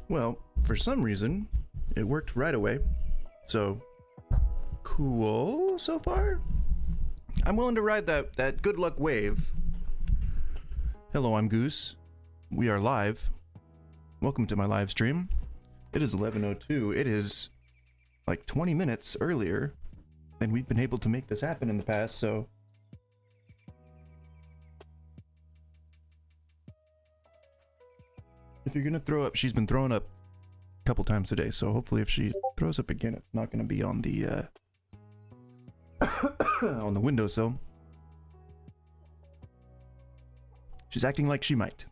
Well, for some reason, it worked right away. So, cool so far. I'm willing to ride that good luck wave. Hello, I'm Goose. We are live. Welcome to my live stream. It is 11:02. It is like 20 minutes earlier than we've been able to make this happen in the past, so... If you're gonna throw up, she's been throwing up a couple times today, so hopefully if she throws up again, it's not gonna be on the, on the windowsill. She's acting like she might.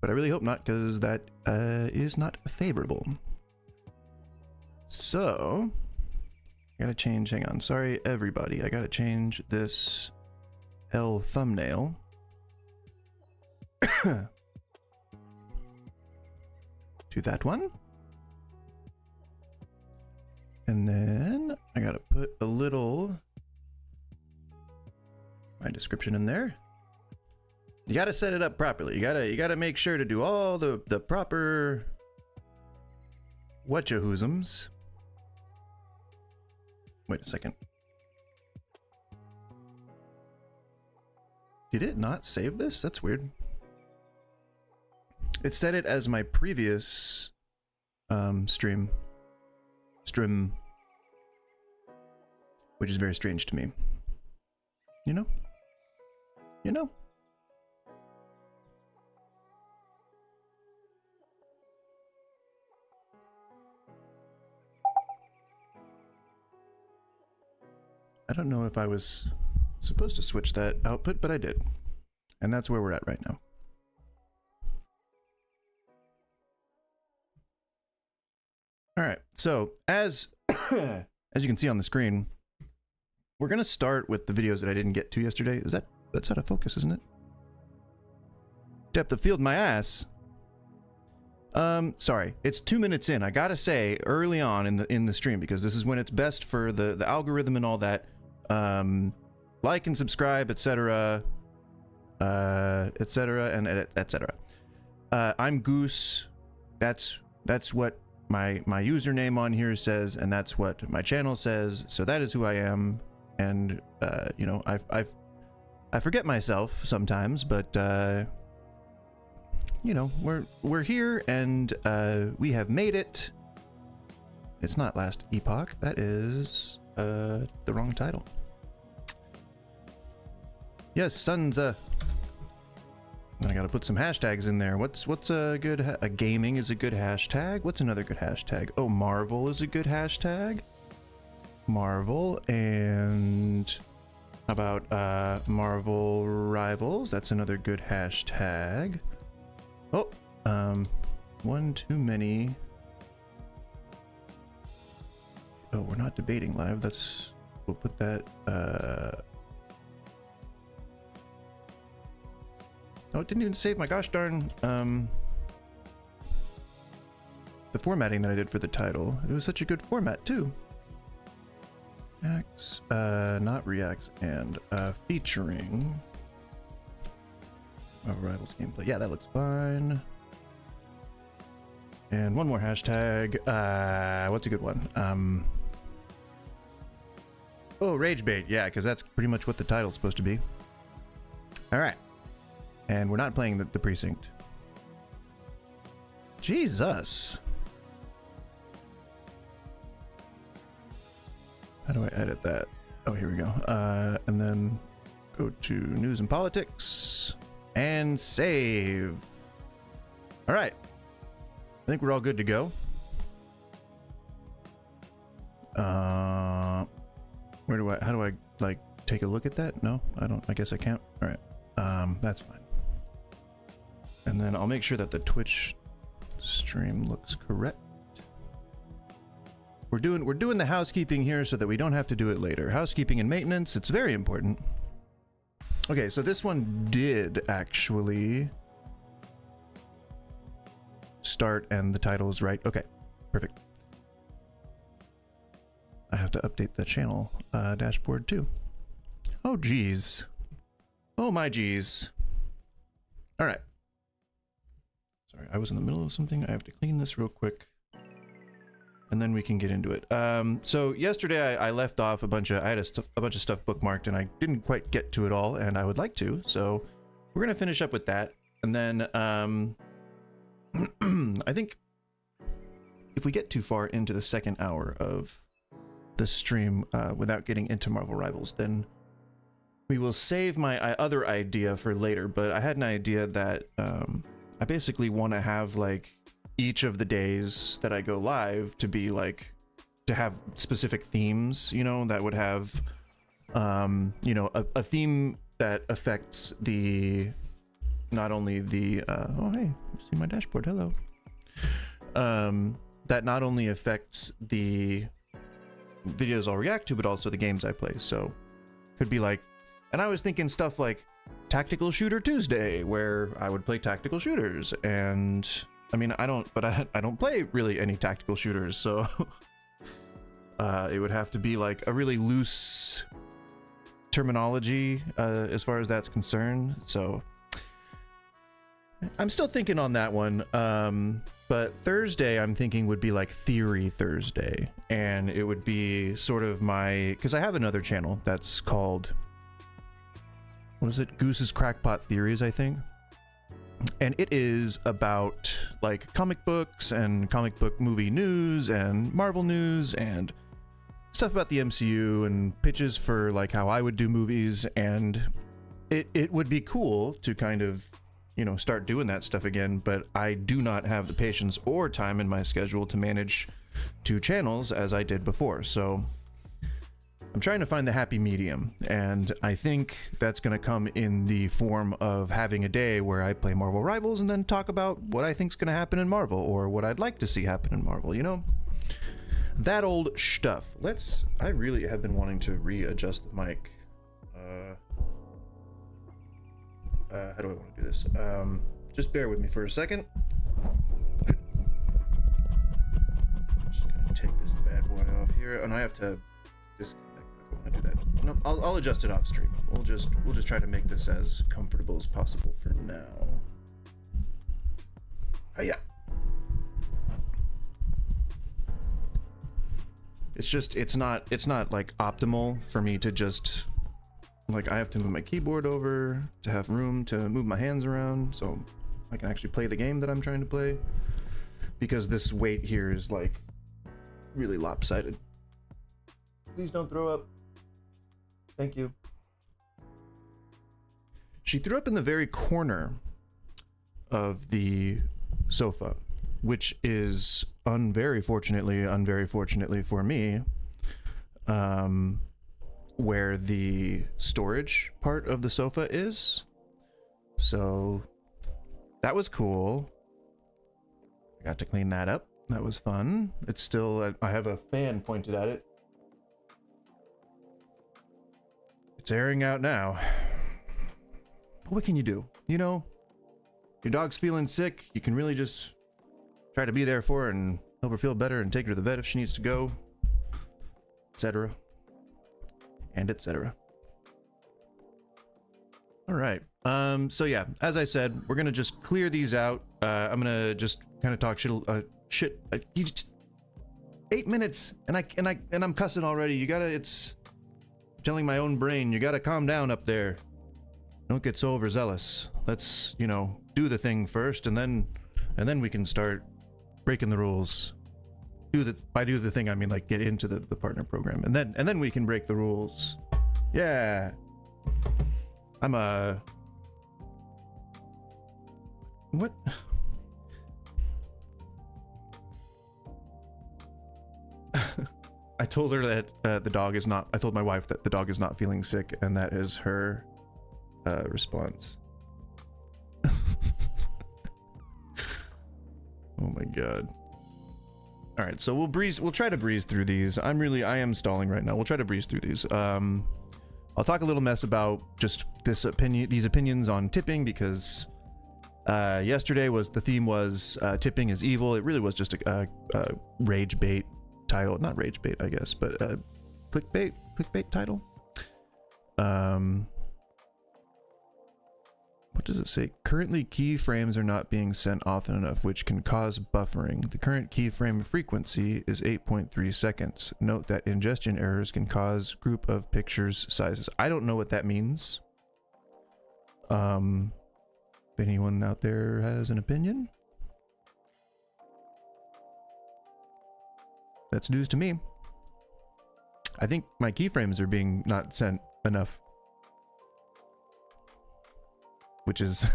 But I really hope not, because that is not favorable. So, I gotta change, hang on, sorry everybody, I gotta change this L thumbnail. To that one. And then I gotta put a little my description in there. You gotta set it up properly. You gotta make sure to do all the proper whatchahoosums. Wait a second. Did it not save this? That's weird. It set it as my previous stream, which is very strange to me. You know? You know? I don't know if I was supposed to switch that output, but I did. And that's where we're at right now. All right, so as you can see on the screen, we're gonna start with the videos that I didn't get to yesterday. That's out of focus, isn't it? Depth of field, my ass. Sorry, it's 2 minutes in. I gotta say early on in the stream, because this is when it's best for the algorithm and all that. Like and subscribe, etc., etc., and etc. I'm Goose. That's what my username on here says, and that's what my channel says, so that is who I am. And you know, I forget myself sometimes, but you know, we're here, and we have made it. It's not Last Epoch, that is the wrong title. Yes, Sunza. I gotta put some hashtags in there. What's a good a gaming is a good hashtag. What's another good hashtag? Oh, Marvel is a good hashtag. Marvel. And how about Marvel Rivals? That's another good hashtag. Oh, one too many. Oh, we're not debating live. We'll put that oh, it didn't even save my gosh darn, the formatting that I did for the title. It was such a good format, too. X, not Reacts, and, featuring Rivals gameplay. Yeah, that looks fine. And one more hashtag. What's a good one? Oh, Rage Bait. Yeah, because that's pretty much what the title's supposed to be. All right. And we're not playing the precinct. Jesus. How do I edit that? Oh, here we go. And then go to news and politics and save. All right. I think we're all good to go. How do I like take a look at that? No, I don't. I guess I can't. All right. That's fine. And then I'll make sure that the Twitch stream looks correct. We're doing the housekeeping here so that we don't have to do it later. Housekeeping and maintenance, it's very important. Okay, so this one did actually start and the title is right. Okay, perfect. I have to update the channel dashboard too. Oh geez. Oh my geez. All right. Sorry, I was in the middle of something. I have to clean this real quick, and then we can get into it. So yesterday I left off I had a bunch of stuff bookmarked, and I didn't quite get to it all, and I would like to. So we're gonna finish up with that, and then I think if we get too far into the second hour of the stream without getting into Marvel Rivals, then we will save my other idea for later. But I had an idea that I basically want to have like each of the days that I go live to be like to have specific themes, you know, that would have you know, a theme that affects the not only the oh hey, see my dashboard, hello, that not only affects the videos I'll react to, but also the games I play. So could be like, and I was thinking stuff like Tactical Shooter Tuesday, where I would play tactical shooters. And I mean, I don't play really any tactical shooters, so it would have to be like a really loose terminology as far as that's concerned. So I'm still thinking on that one. But Thursday, I'm thinking would be like Theory Thursday, and it would be sort of my, because I have another channel that's called, what is it? Goose's Crackpot Theories, I think. And it is about like comic books and comic book movie news and Marvel news and stuff about the MCU and pitches for like how I would do movies. And it would be cool to kind of, you know, start doing that stuff again, but I do not have the patience or time in my schedule to manage 2 channels as I did before. So I'm trying to find the happy medium, and I think that's going to come in the form of having a day where I play Marvel Rivals and then talk about what I think is going to happen in Marvel, or what I'd like to see happen in Marvel, you know? That old stuff. I really have been wanting to readjust the mic. How do I want to do this? Just bear with me for a second. Just gonna take this bad boy off here, and I have to disconnect if I want to do that. No, I'll adjust it off stream. We'll just try to make this as comfortable as possible for now. Hiya. It's not like optimal for me to just, like, I have to move my keyboard over to have room to move my hands around so I can actually play the game that I'm trying to play, because this weight here is like really lopsided. Please don't throw up. Thank you. She threw up in the very corner of the sofa, which is unvery fortunately for me, where the storage part of the sofa is. So that was cool. I got to clean that up. That was fun. It's still, I have a fan pointed at it. It's airing out now. But what can you do? You know, your dog's feeling sick, you can really just try to be there for her and help her feel better and take her to the vet if she needs to go, etc. and etc. All right. So yeah, as I said, we're gonna just clear these out. I'm gonna just kind of talk shit. You just 8 minutes, and I'm cussing already. You gotta. It's telling my own brain, you gotta calm down up there. Don't get so overzealous. Let's, you know, do the thing first, and then we can start breaking the rules. By do the thing, I mean like get into the partner program, and then we can break the rules. Yeah. I'm a... What? I told her that the dog is not... I told my wife that the dog is not feeling sick, and that is her response. Oh my god. All right, so we'll try to breeze through these. I am stalling right now. We'll try to breeze through these. I'll talk a little mess about just these opinions on tipping, because yesterday the theme was tipping is evil. It really was just a rage bait title, not rage bait, I guess, but clickbait title. What what does it say? Currently, keyframes are not being sent often enough, which can cause buffering. The current keyframe frequency is 8.3 seconds. Note that ingestion errors can cause group of pictures sizes. I don't know what that means. If anyone out there has an opinion, that's news to me. I think my keyframes are being not sent enough, which is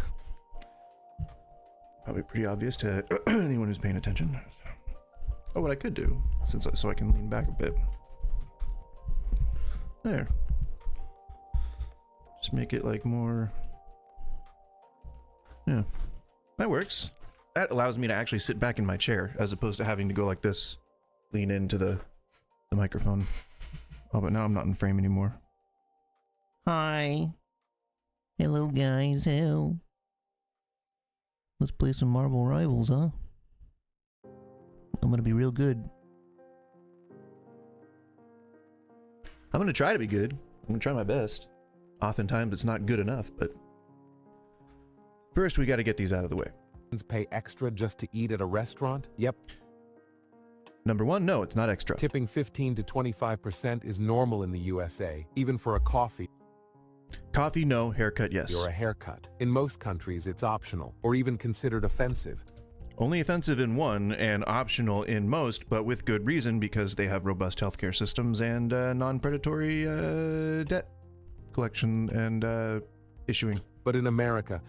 probably pretty obvious to anyone who's paying attention. Oh, what I could do, so I can lean back a bit. There. Just make it like more. Yeah, that works. That allows me to actually sit back in my chair as opposed to having to go like this, lean into the microphone. Oh, but now I'm not in frame anymore. Hi. Hello, guys. Hello. Let's play some Marvel Rivals, huh? I'm gonna be real good. I'm gonna try to be good. I'm gonna try my best. Oftentimes it's not good enough, but first we gotta get these out of the way. Pay extra just to eat at a restaurant? Yep. Number one, no, it's not extra. Tipping 15 to 25% is normal in the USA, even for a coffee Coffee, no. Haircut, yes. or a haircut. In most countries, it's optional, or even considered offensive. Only offensive in one and optional in most, but with good reason because they have robust healthcare systems and non-predatory debt collection and issuing. But in America,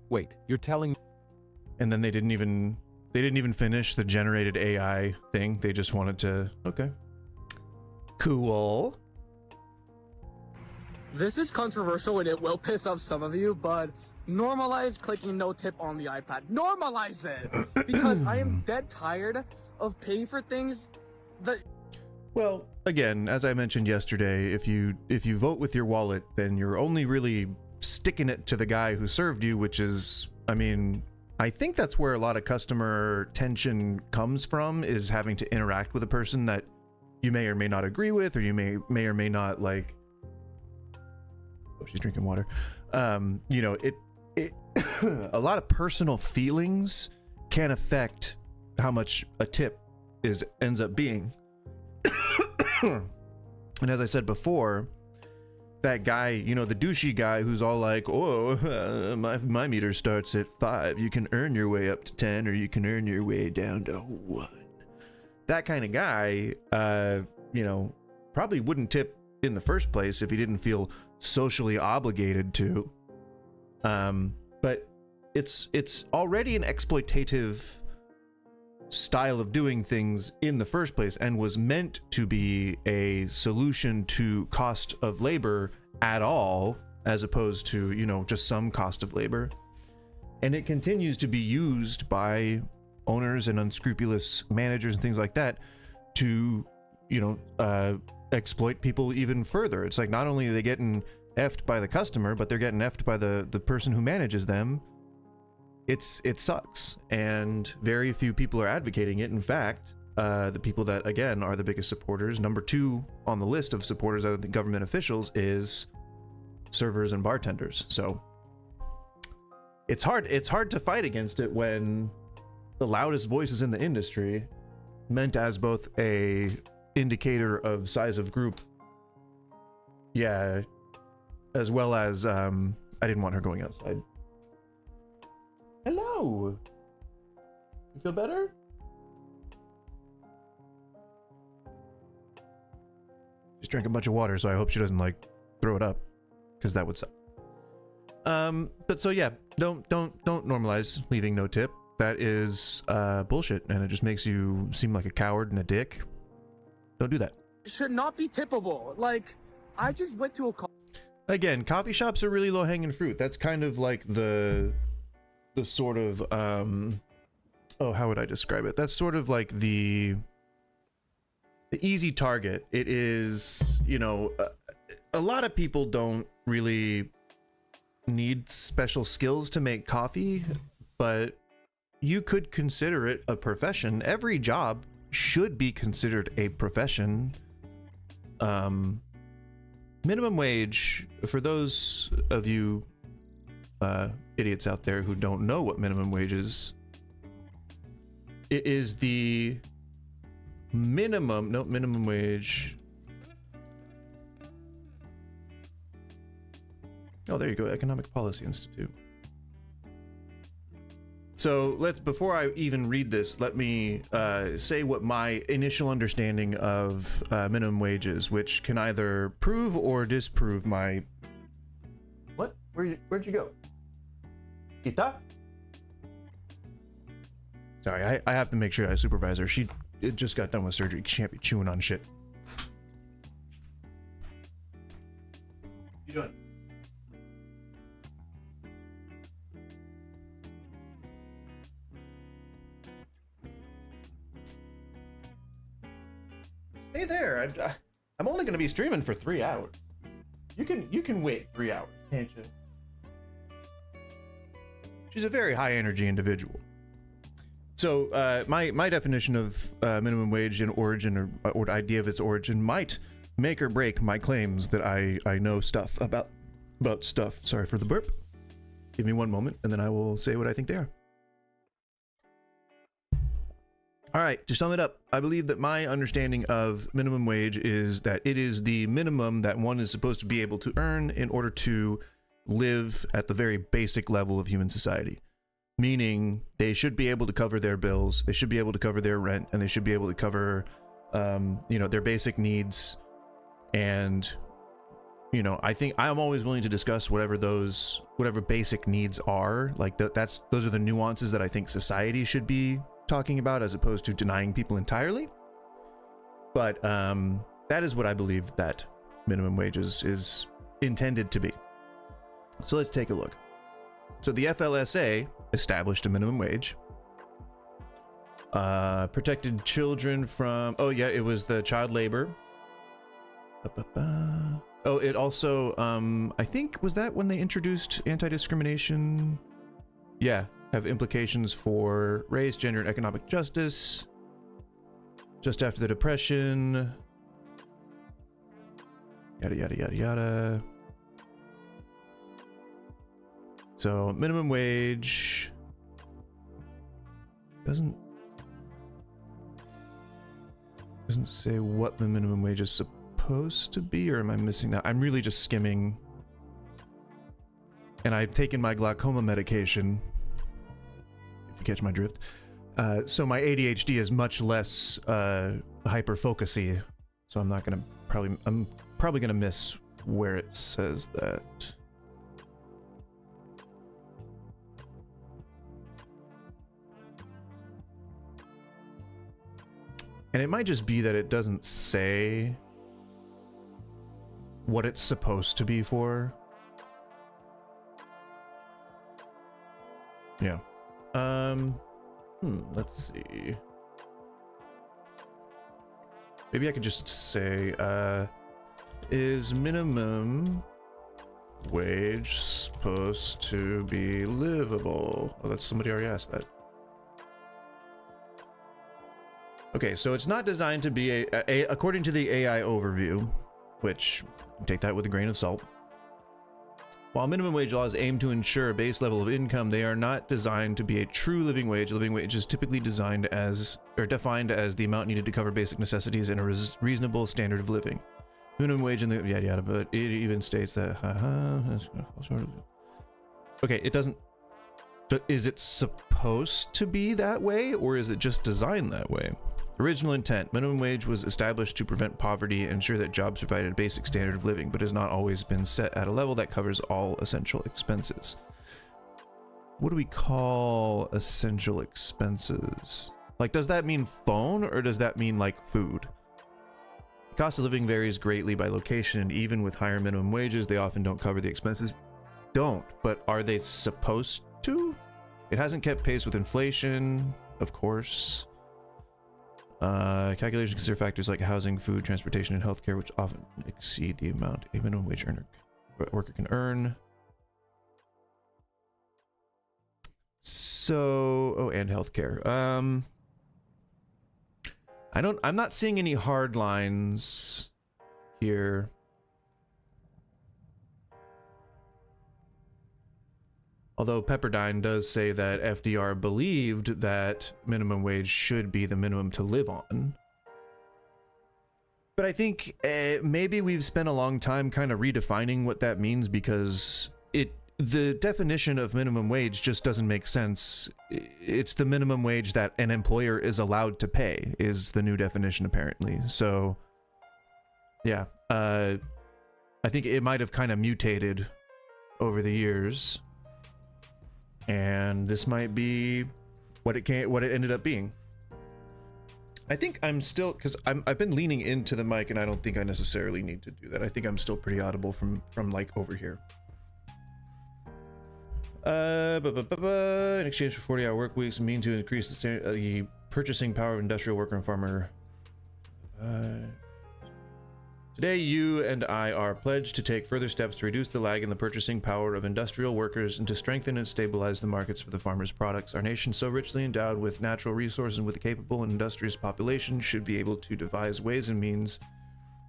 wait, you're telling And then they didn't even finish the generated AI thing. They just wanted to, okay. Cool. This is controversial and it will piss off some of you, but normalize clicking no tip on the iPad. Normalize it! Because I am dead tired of paying for things that... Well, again, as I mentioned yesterday, if you vote with your wallet, then you're only really sticking it to the guy who served you, which is, I mean, I think that's where a lot of customer tension comes from, is having to interact with a person that you may or may not agree with, or you may or may not like. Oh, she's drinking water. You know, it a lot of personal feelings can affect how much a tip ends up being. And as I said before, that guy, you know, the douchey guy who's all like, oh, my meter starts at 5. You can earn your way up to 10, or you can earn your way down to 1. That kind of guy, you know, probably wouldn't tip in the first place if he didn't feel socially obligated to. But it's already an exploitative style of doing things in the first place, and was meant to be a solution to cost of labor at all, as opposed to, you know, just some cost of labor. And it continues to be used by owners and unscrupulous managers and things like that to, you know, exploit people even further. It's like, not only are they getting effed by the customer, but they're getting effed by the person who manages them. It sucks, and very few people are advocating it. In fact, the people that, again, are the biggest supporters, number 2 on the list of supporters of the government officials, is servers and bartenders. So it's hard to fight against it when the loudest voices in the industry, meant as both a indicator of size of group, yeah, as well as I didn't want her going outside. Hello. You feel better? Just drank a bunch of water, so I hope she doesn't like throw it up, because that would suck. But so yeah, don't normalize leaving no tip. That is bullshit, and it just makes you seem like a coward and a dick. Don't do that. It should not be tippable. Like, I just went to a... Again, coffee shops are really low-hanging fruit. That's kind of like the sort of, oh, how would I describe it? That's sort of like the easy target. It is, you know, a lot of people don't really need special skills to make coffee, but you could consider it a profession. Every job should be considered a profession. Minimum wage, for those of you idiots out there who don't know what minimum wage is, it is the minimum wage. Oh, there you go, Economic Policy Institute. So before I even read this, let me say what my initial understanding of minimum wage is, which can either prove or disprove my... What? Where'd you go? Ita? Sorry, I have to make sure I supervise her. She just got done with surgery. She can't be chewing on shit. You doing? Stay there. I'm only going to be streaming for 3 hours. You can wait 3 hours, can't you? She's a very high energy individual. So my definition of minimum wage and origin, or idea of its origin, might make or break my claims that I know stuff about stuff. Sorry for the burp. Give me one moment, and then I will say what I think they are. All right, to sum it up, I believe that my understanding of minimum wage is that it is the minimum that one is supposed to be able to earn in order to live at the very basic level of human society. Meaning they should be able to cover their bills, they should be able to cover their rent, and they should be able to cover, their basic needs. And, I think I'm always willing to discuss whatever basic needs are. Like those are the nuances that I think society should be talking about, as opposed to denying people entirely. But that is what I believe that minimum wage is intended to be. So let's take a look. So the FLSA established a minimum wage, protected children from, it was the child labor. Oh, it also, I think, was that when they introduced anti-discrimination? Yeah, have implications for race, gender, and economic justice. Just after the Depression. Yada, yada, yada, yada. So, minimum wage doesn't say what the minimum wage is supposed to be, or am I missing that? I'm really just skimming. And I've taken my glaucoma medication, if you catch my drift. So my ADHD is much less hyper-focusy, so I'm probably gonna miss where it says that. And it might just be that it doesn't say what it's supposed to be for. Yeah. Let's see. Maybe I could just say, is minimum wage supposed to be livable? Oh, that's somebody already asked that. Okay, so it's not designed to be according to the AI overview, which take that with a grain of salt. While minimum wage laws aim to ensure a base level of income, they are not designed to be a true living wage. Living wage is typically defined as the amount needed to cover basic necessities and a reasonable standard of living. Minimum wage in the yada yada, but it even states that that's gonna fall short of it. Okay, it doesn't. Is it supposed to be that way, or is it just designed that way? Original intent. Minimum wage was established to prevent poverty and ensure that jobs provided a basic standard of living, but has not always been set at a level that covers all essential expenses. What do we call essential expenses? Like, does that mean phone, or does that mean like food? The cost of living varies greatly by location, and even with higher minimum wages, they often don't cover the expenses. But are they supposed to? It hasn't kept pace with inflation, of course. Calculations consider factors like housing, food, transportation, and healthcare, which often exceed the amount a minimum wage worker can earn. So, and healthcare. I'm not seeing any hard lines here. Although Pepperdine does say that FDR believed that minimum wage should be the minimum to live on. But I think maybe we've spent a long time kind of redefining what that means, because the definition of minimum wage just doesn't make sense. It's the minimum wage that an employer is allowed to pay is the new definition, apparently. So, yeah, I think it might have kind of mutated over the years, and this might be what it ended up being. I think I'm still, because I've been leaning into the mic, and I don't think I necessarily need to do that. I think I'm still pretty audible from like over here. In exchange for 40-hour work weeks, mean to increase the purchasing power of industrial worker and farmer. Today, you and I are pledged to take further steps to reduce the lag in the purchasing power of industrial workers and to strengthen and stabilize the markets for the farmers' products. Our nation, so richly endowed with natural resources and with a capable and industrious population, should be able to devise ways and means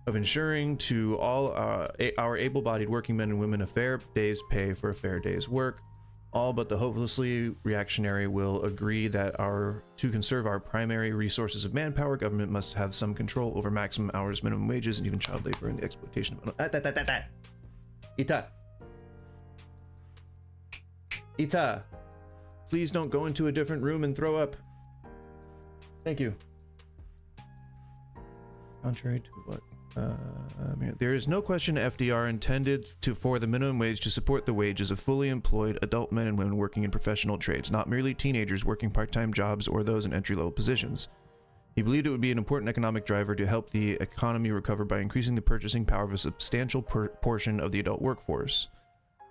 of ensuring to all our able-bodied working men and women a fair day's pay for a fair day's work. All but the hopelessly reactionary will agree that to conserve our primary resources of manpower, government must have some control over maximum hours, minimum wages, and even child labor and the exploitation of Ita, please don't go into a different room and throw up. Thank you. Contrary to what? There is no question FDR intended for the minimum wage to support the wages of fully employed adult men and women working in professional trades, not merely teenagers working part-time jobs or those in entry-level positions. He believed it would be an important economic driver to help the economy recover by increasing the purchasing power of a substantial portion of the adult workforce.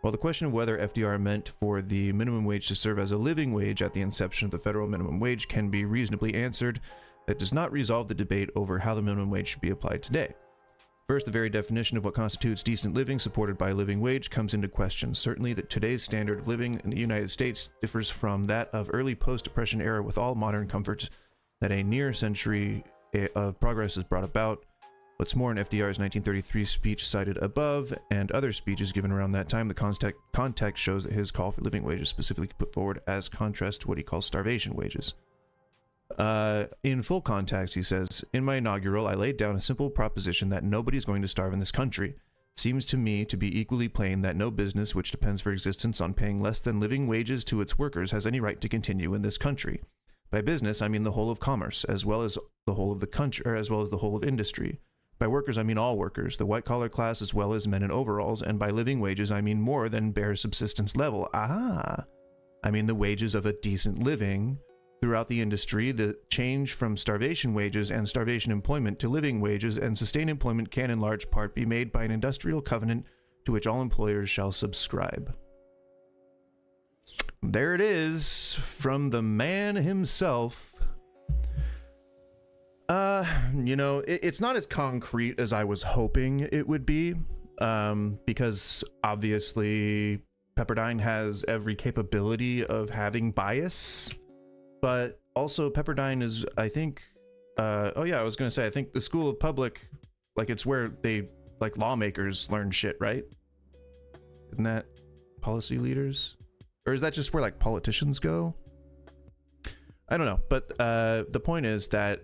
While the question of whether FDR meant for the minimum wage to serve as a living wage at the inception of the federal minimum wage can be reasonably answered, that does not resolve the debate over how the minimum wage should be applied today. First, the very definition of what constitutes decent living supported by a living wage comes into question. Certainly that today's standard of living in the United States differs from that of early post-depression era with all modern comforts that a near century of progress has brought about. What's more, in FDR's 1933 speech cited above and other speeches given around that time, the context shows that his call for living wages specifically put forward as contrast to what he calls starvation wages. In full context, he says, in my inaugural, I laid down a simple proposition that nobody's going to starve in this country. It seems to me to be equally plain that no business which depends for existence on paying less than living wages to its workers has any right to continue in this country. By business, I mean the whole of commerce, as well as the whole of the country, or as well as the whole of industry. By workers, I mean all workers, the white-collar class as well as men in overalls, and by living wages, I mean more than bare subsistence level. I mean the wages of a decent living. Throughout the industry, the change from starvation wages and starvation employment to living wages and sustained employment can in large part be made by an industrial covenant to which all employers shall subscribe. There it is, from the man himself. You know, it's not as concrete as I was hoping it would be, because obviously Pepperdine has every capability of having bias. But also Pepperdine is, I think, oh yeah, I was going to say, I think the School of Public, like, it's where they, like, lawmakers learn shit, right? Isn't that policy leaders? Or is that just where, like, politicians go? I don't know. But the point is that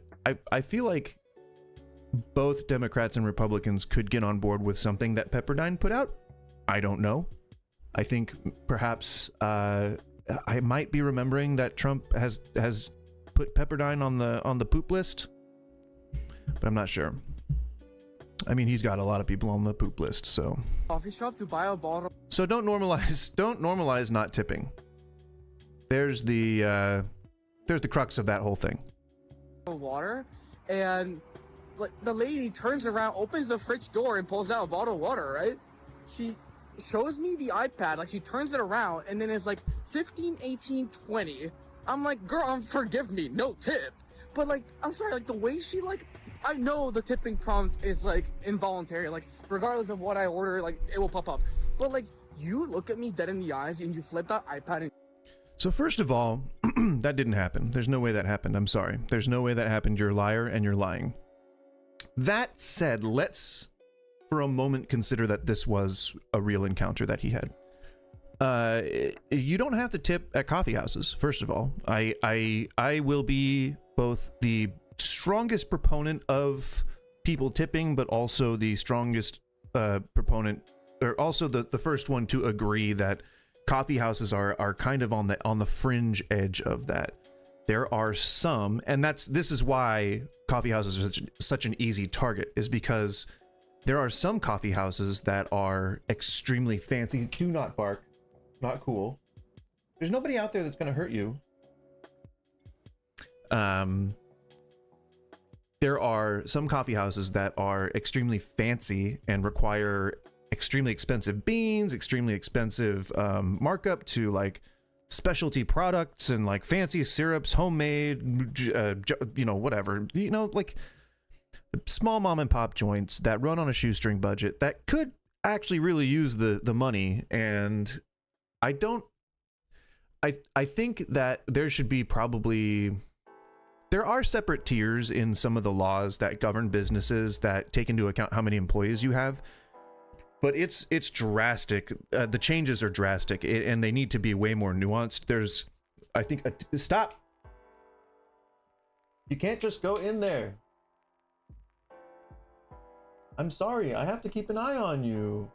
I feel like both Democrats and Republicans could get on board with something that Pepperdine put out. I don't know. I think perhaps I might be remembering that Trump has put Pepperdine on the poop list, but I'm not sure. I mean, he's got a lot of people on the poop list, so. Coffee shop to buy a bottle. So don't normalize not tipping. There's the crux of that whole thing. Water, and like the lady turns around, opens the fridge door, and pulls out a bottle of water. Right? She shows me the iPad, like she turns it around, and then it's like 15, 18, 20. I'm like, girl, forgive me, no tip. But like, I'm sorry, like the way she like, I know the tipping prompt is like involuntary, like regardless of what I order, like it will pop up. But like, you look at me dead in the eyes and you flip that iPad and. So first of all, that didn't happen. There's no way that happened. I'm sorry. There's no way that happened. You're a liar and you're lying. That said, let's for a moment consider that this was a real encounter that he had. You don't have to tip at coffee houses. First of all, I will be both the strongest proponent of people tipping, but also the strongest proponent, or also the first one to agree that coffee houses are kind of on the fringe edge of that. There are some, and this is why coffee houses are such an easy target, is because there are some coffee houses that are extremely fancy. Do not bark. Not cool. There's nobody out there that's going to hurt you. There are some coffee houses that are extremely fancy and require extremely expensive beans, extremely expensive markup to like specialty products and like fancy syrups, homemade, whatever, like small mom and pop joints that run on a shoestring budget that could actually really use the money. And I think that there should be there are separate tiers in some of the laws that govern businesses that take into account how many employees you have. But it's drastic. The changes are drastic, and they need to be way more nuanced. There's, I think, stop. You can't just go in there. I'm sorry. I have to keep an eye on you.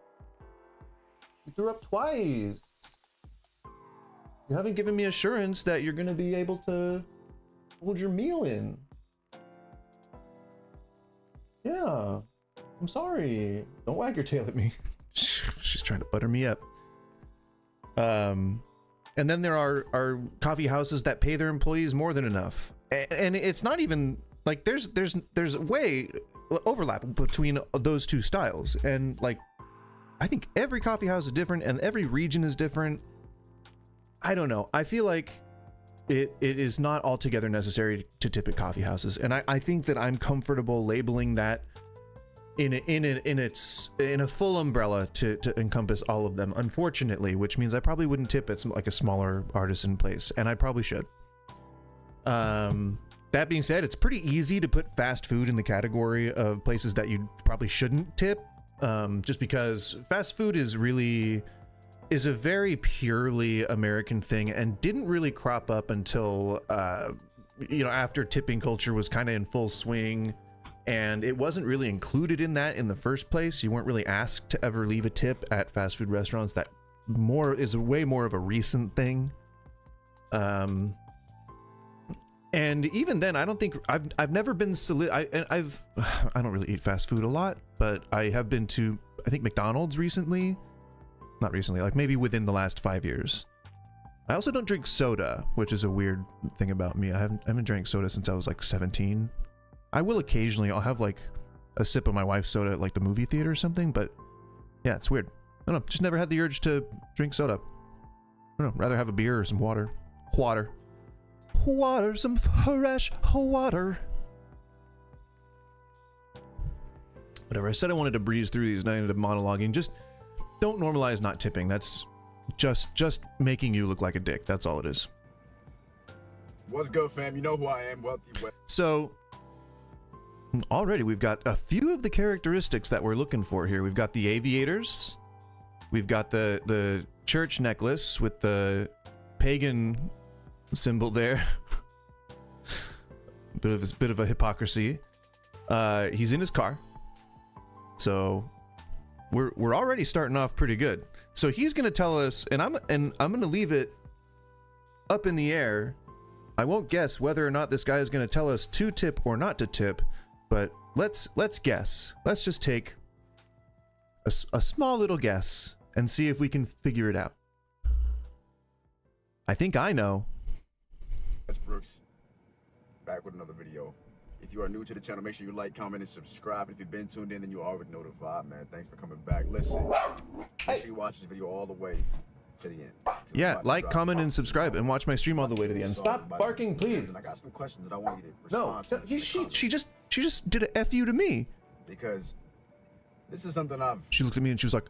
You threw up twice. You haven't given me assurance that you're going to be able to hold your meal in. Yeah. I'm sorry. Don't wag your tail at me. She's trying to butter me up. And then there are coffee houses that pay their employees more than enough. And it's not even like there's way overlap between those two styles. And like, I think every coffee house is different and every region is different. I don't know. I feel like it is not altogether necessary to tip at coffee houses. And I think that I'm comfortable labeling that in a full umbrella to encompass all of them, unfortunately, which means I probably wouldn't tip at like a smaller artisan place, and I probably should. That being said, it's pretty easy to put fast food in the category of places that you probably shouldn't tip, just because fast food is a very purely American thing and didn't really crop up until after tipping culture was kind of in full swing. And it wasn't really included in that in the first place. You weren't really asked to ever leave a tip at fast food restaurants. That is way more of a recent thing. And even then, I don't think I've never been I don't really eat fast food a lot, but I have been to, I think, McDonald's recently. Not recently, like maybe within the last 5 years. I also don't drink soda, which is a weird thing about me. I haven't drank soda since I was like 17. I will occasionally, I'll have like a sip of my wife's soda at like the movie theater or something, but yeah, it's weird. I don't know, just never had the urge to drink soda. I don't know, rather have a beer or some water. Water, some fresh water. Whatever, I said I wanted to breeze through these and I ended up monologuing. Just don't normalize not tipping. That's just making you look like a dick. That's all it is. What's good, fam? You know who I am. So already we've got a few of the characteristics that we're looking for here. We've got the aviators. We've got the church necklace with the pagan symbol there. bit of a hypocrisy. He's in his car. So we're already starting off pretty good. So he's going to tell us, and I'm going to leave it up in the air. I won't guess whether or not this guy is going to tell us to tip or not to tip, but let's guess. Let's just take a small little guess and see if we can figure it out. I think I know. That's Brooks. Back with another video. If you are new to the channel, make sure you like, comment, and subscribe. If you've been tuned in, then you already know the vibe, man. Thanks for coming back. Listen, make sure you watch this video all the way to the end. Yeah, like, comment, and subscribe, and watch my stream all the way to the end. Stop barking, please. I got some questions that I want you to respond to. She just did a F you to me. Because this is something I've She looked at me and she was like,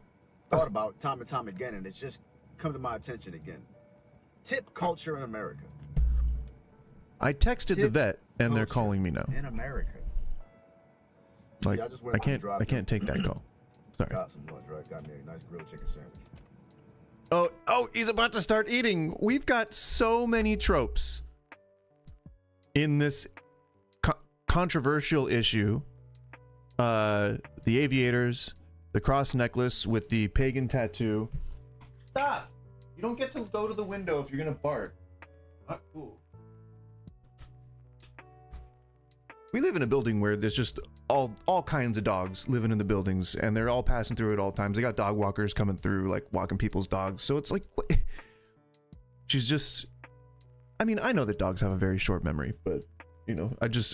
thought about time and time again, and it's just come to my attention again. Tip culture in America. I texted the vet, and they're calling me now. In America. Like, See, I can't take that call. Sorry. Got some lunch, right? Got me a nice grilled chicken sandwich. Oh, he's about to start eating. We've got so many tropes in this controversial issue. The aviators, the cross necklace with the pagan tattoo. Stop! You don't get to go to the window if you're gonna bark. Not cool. We live in a building where there's just all kinds of dogs living in the buildings, and they're all passing through at all times. They got dog walkers coming through, like walking people's dogs. So it's like, what? She's just, I mean, I know that dogs have a very short memory, but you know,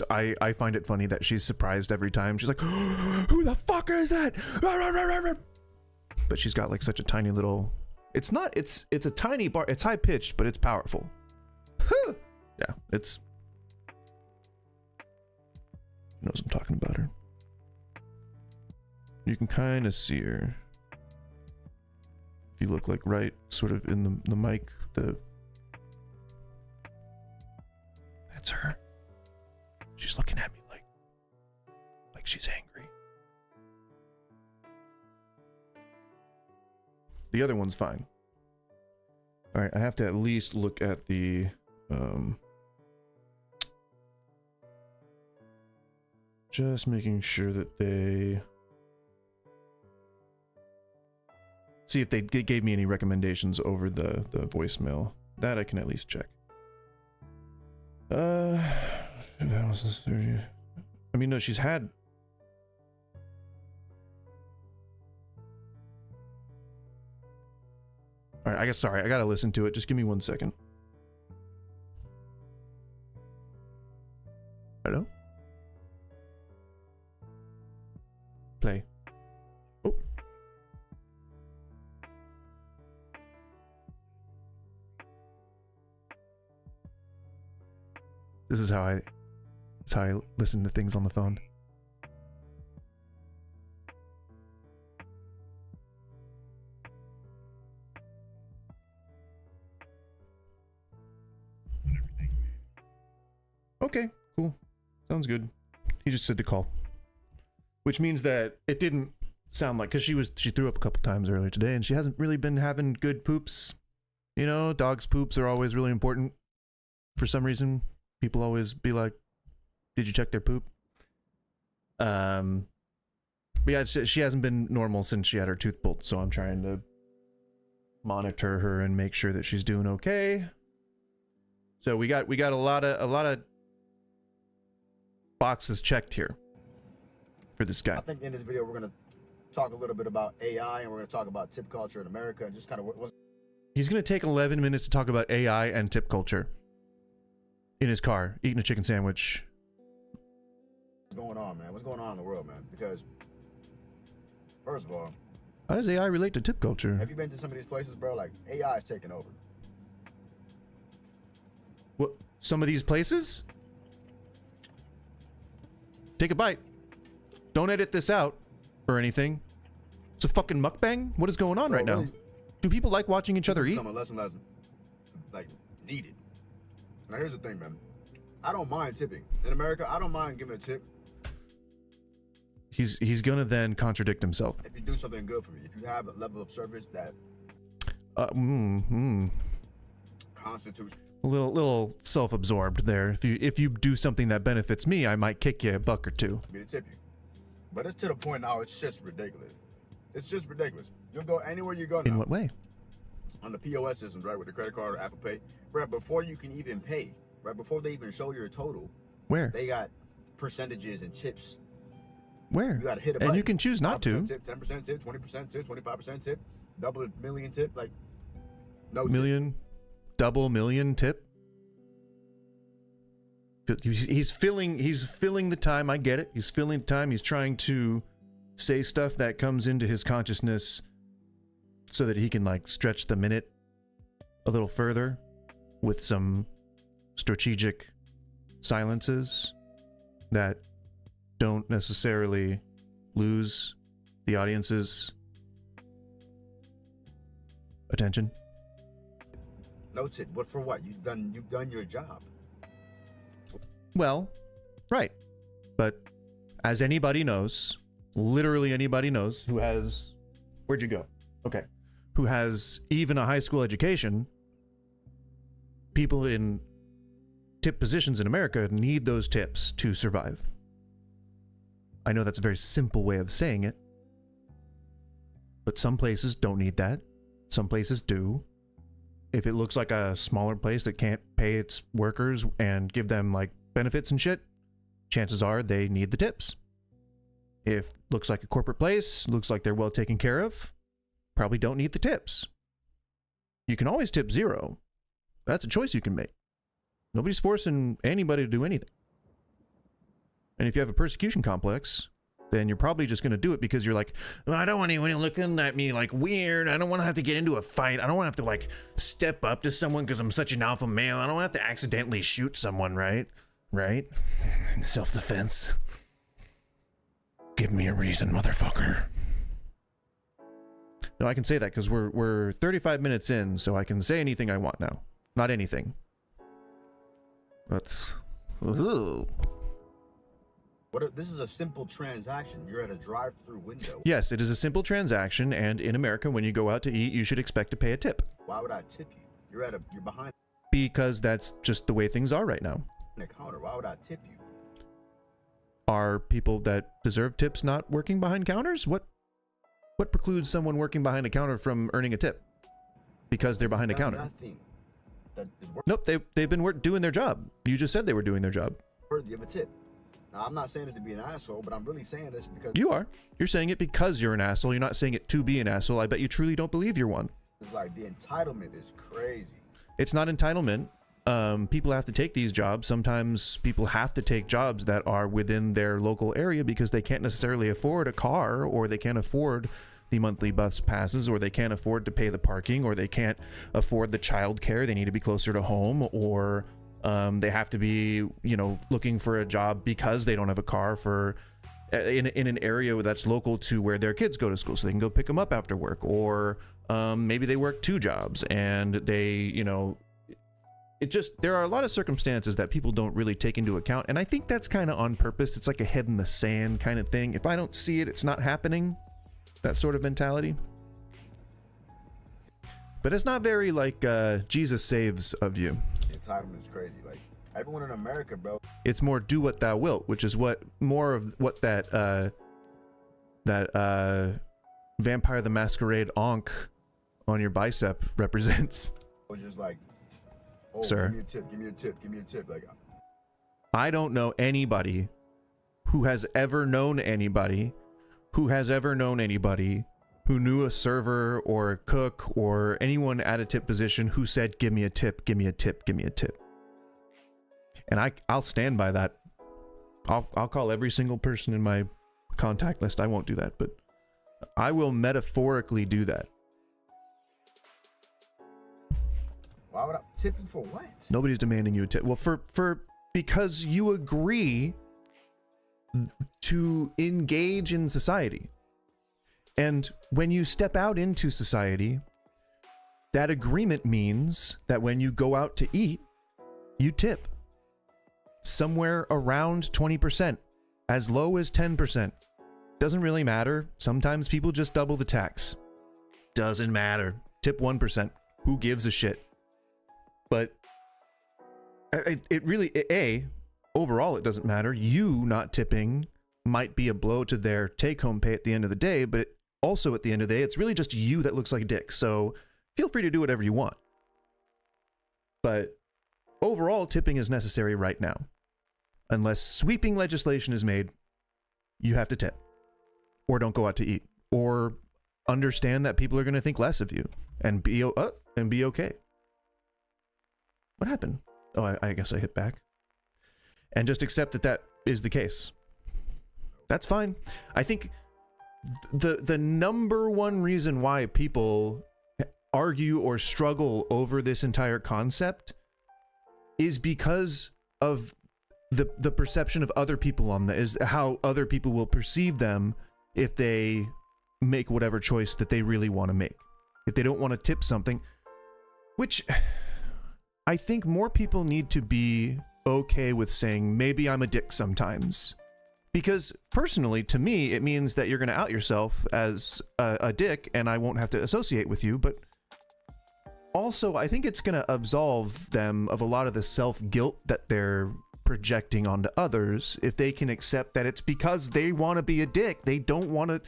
I find it funny that she's surprised every time. She's like, who the fuck is that? But she's got like such a tiny little, it's a tiny bar. It's high pitched, but it's powerful. Yeah, it's, knows I'm talking about her. You can kind of see her if you look like right sort of in the mic. That's her. She's looking at me like she's angry. The other one's fine. All right, I have to at least look at the just making sure that they see if they gave me any recommendations over the voicemail. That I can at least check. I mean, no, she's had. All right, I guess, sorry, I gotta listen to it. Just give me 1 second. Hello? Play. Oh. This is how I listen to things on the phone. Okay, cool. Sounds good. He just said to call. Which means that it didn't sound like, because she threw up a couple times earlier today, and she hasn't really been having good poops. You know, dogs' poops are always really important. For some reason, people always be like, "Did you check their poop?" But yeah, she hasn't been normal since she had her tooth pulled, so I'm trying to monitor her and make sure that she's doing okay. So we got a lot of boxes checked here for this guy. I think in this video we're gonna talk a little bit about AI, and we're gonna talk about tip culture in America, and just kind of what's He's gonna take 11 minutes to talk about AI and tip culture in his car, eating a chicken sandwich. going on, man. What's going on in the world, man? Because first of all, How does AI relate to tip culture? have you been to some of these places, bro? Like AI is taking over. What? Some of these places? Take a bite. Don't edit this out or anything. It's a fucking mukbang? What is going on right now? Really, Do people like watching each other eat? becoming less and less like needed. Now here's the thing, man. I don't mind tipping. In America, I don't mind giving a tip He's gonna then contradict himself. if you do something good for me. If you have a level of service that constitutes. A little self-absorbed there. If you do something that benefits me, I might kick you $1 or $2. Me to tip you. But it's to the point now, it's just ridiculous. It's just ridiculous. You'll go anywhere you go now. In what way? On the POS systems, right, with the credit card or Apple Pay, right, before you can even pay, right, before they even show your total, Where? they got percentages and tips. Where? You got to hit a And button. you can choose not to. 5% tip, 10% tip, 20% tip, 25% tip, double a million tip, like no tip. Million, double million tip. He's filling the time. I get it. He's filling the time. He's trying to say stuff that comes into his consciousness so that he can like stretch the minute a little further with some strategic silences that don't necessarily lose the audience's attention. No tip. But for what? You've done your job. Well, right. But as anybody knows, literally anybody knows who has... Where'd you go? Okay. who has even a high school education, people in tip positions in America need those tips to survive. I know that's a very simple way of saying it, but some places don't need that. Some places do. If it looks like a smaller place that can't pay its workers and give them like benefits and shit, chances are they need the tips. If it looks like a corporate place, looks like they're well taken care of, probably don't need the tips. You can always tip 0. That's a choice you can make. Nobody's forcing anybody to do anything. And if you have a persecution complex, then you're probably just going to do it because you're like, well, I don't want anyone looking at me like weird. I don't want to have to get into a fight. I don't want to have to like step up to someone because I'm such an alpha male. I don't want to have to accidentally shoot someone, right? Right? In self-defense. Give me a reason, motherfucker. No, I can say that because we're 35 minutes in, so I can say anything I want now. Not anything. That's... Ooh. This is a simple transaction. You're at a drive-through window. Yes, it is a simple transaction, and in America, when you go out to eat, you should expect to pay a tip. Why would I tip you? You're behind Because that's just the way things are right now. a counter. Why would I tip you? Are people that deserve tips not working behind counters? What precludes someone working behind a counter from earning a tip? Because they're behind a counter. Nothing that is Nope, they've been doing their job. You just said they were doing their job. worthy of a tip. Now, I'm not saying this to be an asshole, but I'm really saying this because You are. You're saying it because you're an asshole. You're not saying it to be an asshole. I bet you truly don't believe you're one. it's like the entitlement is crazy. It's not entitlement. People have to take these jobs. Sometimes people have to take jobs that are within their local area because they can't necessarily afford a car, or they can't afford the monthly bus passes, or they can't afford to pay the parking, or they can't afford the child care. They need to be closer to home, or they have to be, looking for a job because they don't have a car in an area that's local to where their kids go to school, so they can go pick them up after work. Or maybe they work 2 jobs and they, there are a lot of circumstances that people don't really take into account. And I think that's kind of on purpose. It's like a head in the sand kind of thing. If I don't see it, it's not happening. That sort of mentality. But it's not very like Jesus saves of you. The entitlement is crazy. Like everyone in America, bro. It's more do what thou wilt, which is more of what that Vampire the Masquerade onk on your bicep represents. Was just like, oh, Sir. give me a tip, give me a tip, give me a tip. Like, I don't know anybody who has ever known anybody who knew a server or a cook or anyone at a tip position who said, give me a tip, give me a tip, give me a tip. And I'll stand by that. I'll call every single person in my contact list. I won't do that, but I will metaphorically do that. why would I tip you for what? Nobody's demanding you a tip. Well, because you agree to engage in society. And when you step out into society, that agreement means that when you go out to eat, you tip somewhere around 20%, as low as 10%. Doesn't really matter. Sometimes people just double the tax. Doesn't matter. Tip 1%. Who gives a shit? But it really, overall, it doesn't matter. You not tipping might be a blow to their take-home pay at the end of the day, but also at the end of the day, it's really just you that looks like a dick. So feel free to do whatever you want. But overall, tipping is necessary right now. Unless sweeping legislation is made, you have to tip. Or don't go out to eat. Or understand that people are going to think less of you and be okay. What happened? Oh, I guess I hit back. And just accept that is the case. That's fine. I think the number one reason why people argue or struggle over this entire concept is because of the perception of other people on that, is how other people will perceive them if they make whatever choice that they really want to make. If they don't want to tip something, which I think more people need to be okay with saying, maybe I'm a dick sometimes. Because personally, to me, it means that you're going to out yourself as a dick and I won't have to associate with you. But also, I think it's going to absolve them of a lot of the self-guilt that they're projecting onto others if they can accept that it's because they want to be a dick. They don't want to.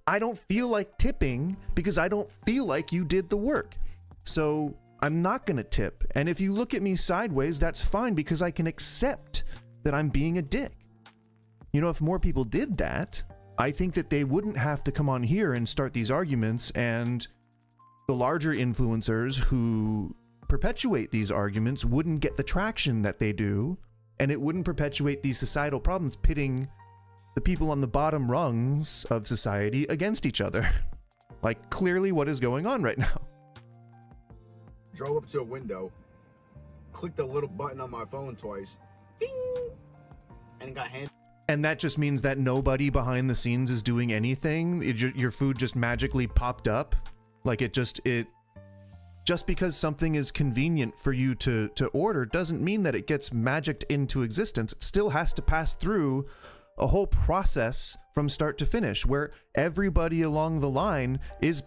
I don't feel like tipping because I don't feel like you did the work. So I'm not going to tip. And if you look at me sideways, that's fine because I can accept that I'm being a dick. You know, if more people did that, I think that they wouldn't have to come on here and start these arguments, and the larger influencers who perpetuate these arguments wouldn't get the traction that they do, and it wouldn't perpetuate these societal problems pitting the people on the bottom rungs of society against each other. Like, clearly what is going on right now. Drove up to a window, clicked a little button on my phone twice, ding, and got handed. And that just means that nobody behind the scenes is doing anything. Your food just magically popped up. Like just because something is convenient for you to order doesn't mean that it gets magicked into existence. It still has to pass through a whole process from start to finish where everybody along the line is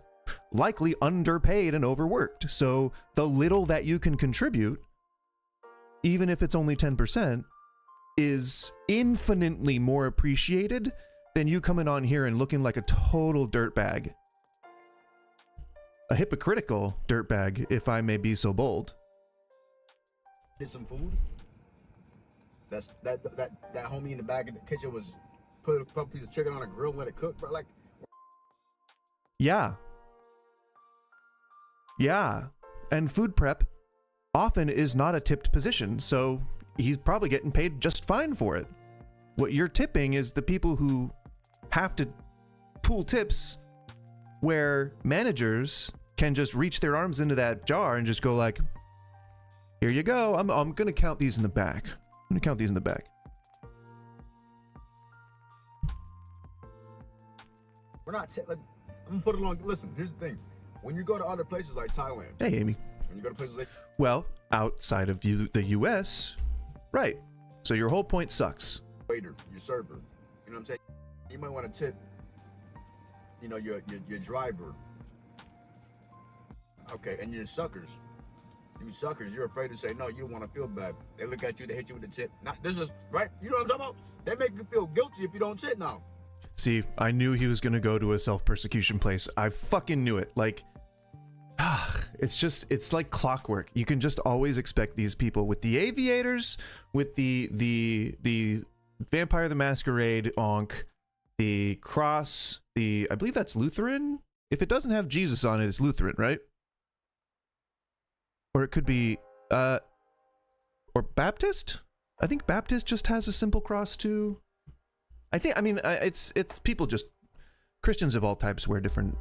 likely underpaid and overworked. So the little that you can contribute, even if it's only 10%, is infinitely more appreciated than you coming on here and looking like a total dirtbag. A hypocritical dirtbag, if I may be so bold. Did some food. That homie in the back of the kitchen was put a piece of chicken on a grill and let it cook, bro. Like, yeah. And food prep often is not a tipped position, so he's probably getting paid just fine for it. What you're tipping is the people who have to pool tips where managers can just reach their arms into that jar and just go like, here you go. I'm gonna count these in the back. I'm gonna count these in the back. we're not like, I'm gonna put it along. Listen, here's the thing: when you go to other places like Thailand, Hey, Amy. when you go to places like Well, outside of the U.S., right? So your whole point sucks. waiter, your server, you know what I'm saying? You might want to tip, you know, your driver. Okay, and you're suckers. You suckers, you're afraid to say no. You want to feel bad. They look at you, they hit you with a tip. Not this is right. You know what I'm talking about? They make you feel guilty if you don't tip now. See, I knew he was gonna go to a self-persecution place. I fucking knew it. Like, it's like clockwork. You can just always expect these people with the aviators, with the Vampire the Masquerade onk, the cross, I believe that's Lutheran. If it doesn't have Jesus on it, it's Lutheran, right? Or it could be, or Baptist? I think Baptist just has a simple cross too. It's people just, Christians of all types wear different,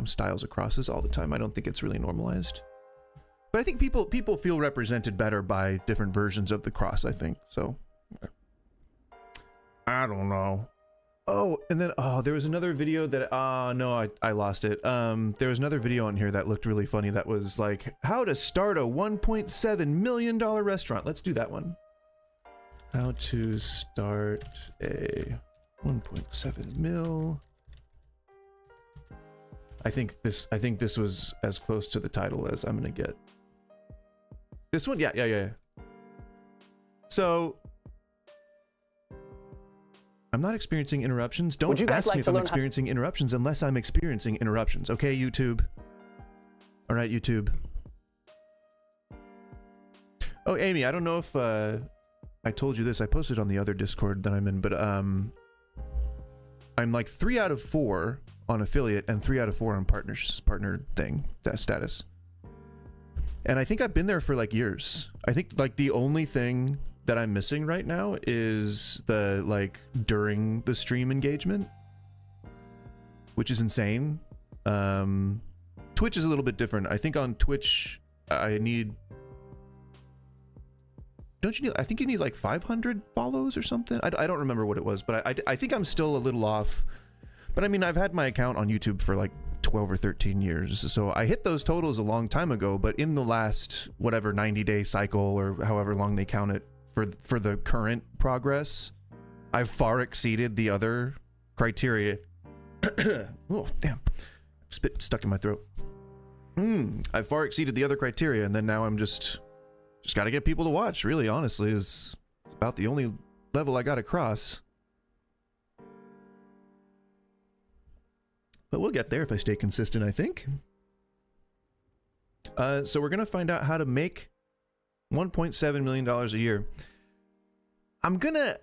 styles of crosses all the time. I don't think it's really normalized. But I think people feel represented better by different versions of the cross, I think. So, I don't know. Oh, and then, there was another video that, no, I lost it. There was another video on here that looked really funny that was like, how to start a $1.7 million restaurant. Let's do that one. How to start a 1.7 mil. I think this was as close to the title as I'm gonna get. This one, yeah. So, I'm not experiencing interruptions. Don't ask me if I'm experiencing interruptions unless I'm experiencing interruptions. Okay, YouTube. All right, YouTube. Oh, Amy, I don't know if I told you this. I posted on the other Discord that I'm in, but I'm like 3 out of 4 on affiliate and 3 out of 4 on partner thing, that status. And I think I've been there for like years. I think like the only thing that I'm missing right now is the like during the stream engagement, which is insane. Twitch is a little bit different. I think on Twitch I need, I think you need like 500 follows or something. I don't remember what it was, but I think I'm still a little off. But I mean, I've had my account on YouTube for like 12 or 13 years. So I hit those totals a long time ago, but in the last, whatever, 90-day cycle or however long they count it for the current progress, I far exceeded the other criteria. Oh, damn. Spit stuck in my throat. I far exceeded the other criteria, and then now I'm just got to get people to watch, really, honestly, is it's about the only level I got to cross. But we'll get there if I stay consistent, I think. So we're going to find out how to make $1.7 million a year. I'm gonna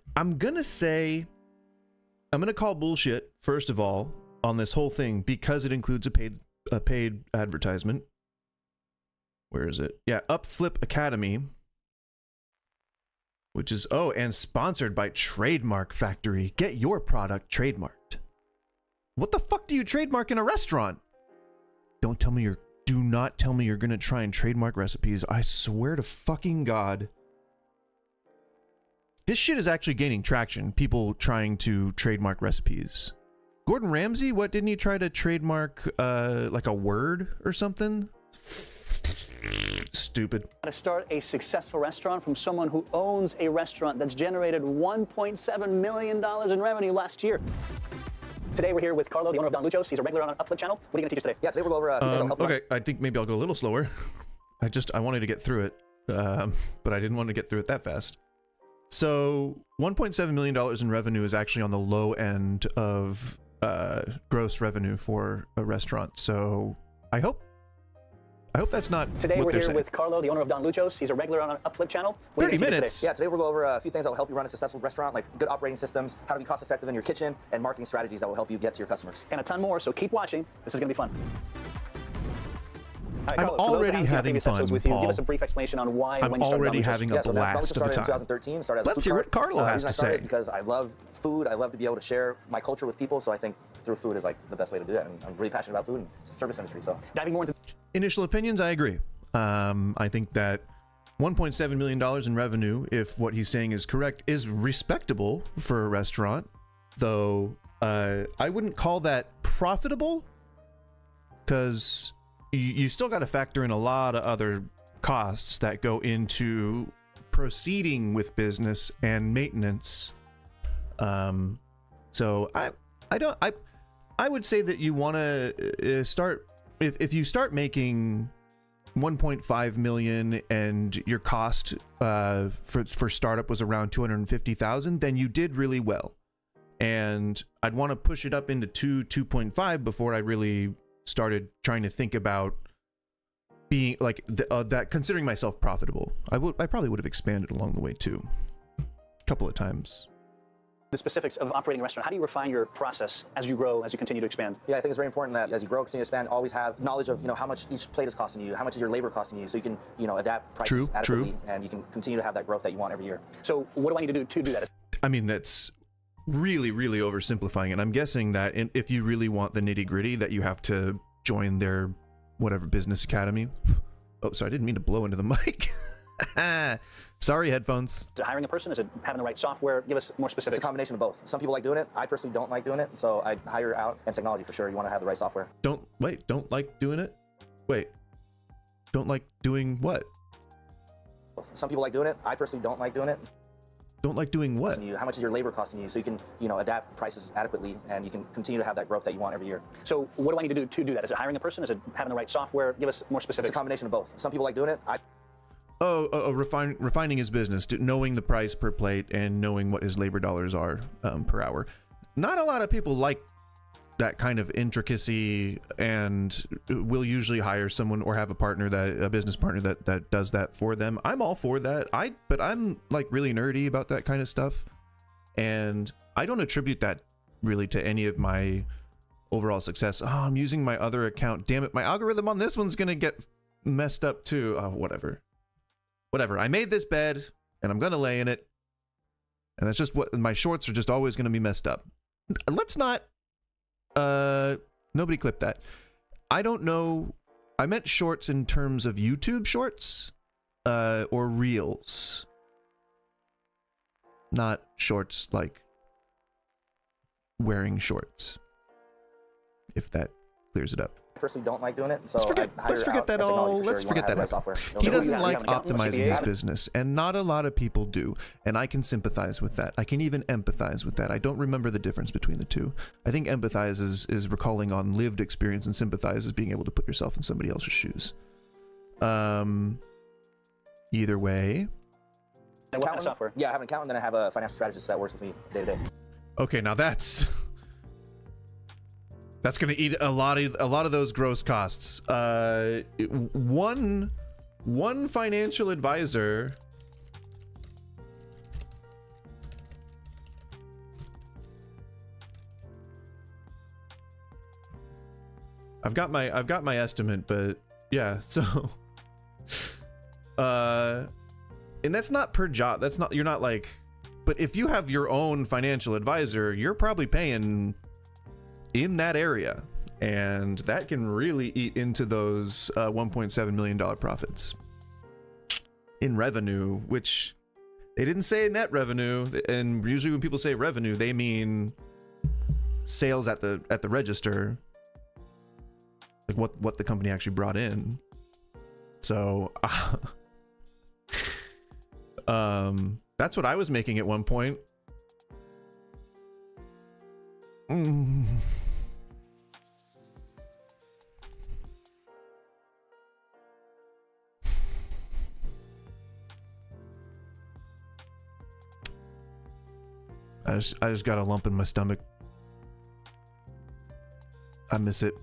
call bullshit, first of all, on this whole thing, because it includes a paid advertisement. Where is it? Yeah, Upflip Academy, which is, oh, and sponsored by Trademark Factory. Get your product trademarked. What the fuck do you trademark in a restaurant? Do not tell me you're gonna try and trademark recipes. I swear to fucking God. This shit is actually gaining traction. People trying to trademark recipes. Gordon Ramsay, what, didn't he try to trademark like a word or something? Stupid. To start a successful restaurant from someone who owns a restaurant that's generated $1.7 million in revenue last year. Today we're here with Carlo, the owner of Don Luchos. He's a regular on an Upflip channel. What are you going to teach us today? Yeah, today we'll go over... okay, I think maybe I'll go a little slower. I wanted to get through it, but I didn't want to get through it that fast. So $1.7 million in revenue is actually on the low end of gross revenue for a restaurant. So I hope that's not Today what we're they're here saying. with Carlo, the owner of Don Luchos. He's a regular on an Upflip channel. What are 30 you gonna teach us minutes. today? Yeah, today we'll go over a few things that will help you run a successful restaurant, like good operating systems, how to be cost effective in your kitchen, and marketing strategies that will help you get to your customers. And a ton more, so keep watching. This is going to be fun. All right, I'm Carlo, for those already that haven't seen our having previous fun, episodes with you, Paul. give us a brief explanation on why and I'm when you started already Don Luchos. having a Yeah, so that blast of a started in time. 2013. Started as a Let's food hear cart. what Carlo The has reason I to started say. is because I love food. I love to be able to share my culture with people. So I think through food is like the best way to do it. And I'm really passionate about food and it's the service industry. So Diving more into Initial opinions, I agree. I think that $1.7 million in revenue, if what he's saying is correct, is respectable for a restaurant. Though I wouldn't call that profitable, because you still got to factor in a lot of other costs that go into proceeding with business and maintenance. So I would say that you want to start, if you start making 1.5 million and your cost for startup was around 250,000, then you did really well. And I'd want to push it up into 2.5 before I really started trying to think about being like that, considering myself profitable. I probably would have expanded along the way too, a couple of times. the specifics of operating a restaurant. How do you refine your process as you grow, as you continue to expand? yeah, I think it's very important that as you grow, continue to expand, always have knowledge of how much each plate is costing you, how much is your labor costing you, so you can adapt prices adequately, and you can continue to have that growth that you want every year. So what do I need to do that? I mean, that's really, really oversimplifying it. I'm guessing that if you really want the nitty gritty, that you have to join their whatever business academy. Oh, sorry, I didn't mean to blow into the mic. Sorry, headphones. Is it hiring a person? Is it having the right software? Give us more specifics. It's a combination of both. Some people like doing it. I personally don't like doing it, so I hire out. And technology for sure. You want to have the right software. Don't like doing it? Wait. Don't like doing what? Some people like doing it. I personally don't like doing it. Don't like doing what? How much is your labor costing you, so you can adapt prices adequately, and you can continue to have that growth that you want every year. So what do I need to do that? Is it hiring a person? Is it having the right software? Give us more specifics. It's a combination of both. Some people like doing it. Refining his business, knowing the price per plate and knowing what his labor dollars are per hour. Not a lot of people like that kind of intricacy, and will usually hire someone or have a business partner that does that for them. I'm all for that. But I'm like really nerdy about that kind of stuff, and I don't attribute that really to any of my overall success. Oh, I'm using my other account. Damn it, my algorithm on this one's gonna get messed up too. Oh, whatever. I made this bed and I'm gonna lay in it, and that's just what my shorts are just always gonna be messed up. Let's not nobody clip that. I don't know. I meant shorts in terms of YouTube shorts or reels, not shorts like wearing shorts, if that clears it up. personally don't like doing it. So let's forget that all. Let's forget that. He doesn't like optimizing his business, and not a lot of people do. And I can sympathize with that. I can even empathize with that. I don't remember the difference between the two. I think empathize is recalling on lived experience, and sympathize is being able to put yourself in somebody else's shoes. Either way. And what kind of software? Yeah, I have an accountant, and then I have a financial strategist that works with me day to day. Okay, now that's going to eat a lot of those gross costs. One financial advisor. I've got my estimate, but yeah, so and that's not per job. That's not, you're not like, but if you have your own financial advisor, you're probably paying in that area, and that can really eat into those $1.7 million profits in revenue, which they didn't say net revenue. And usually when people say revenue, they mean sales at the register, like what the company actually brought in. So that's what I was making at one point. I just got a lump in my stomach. I miss it.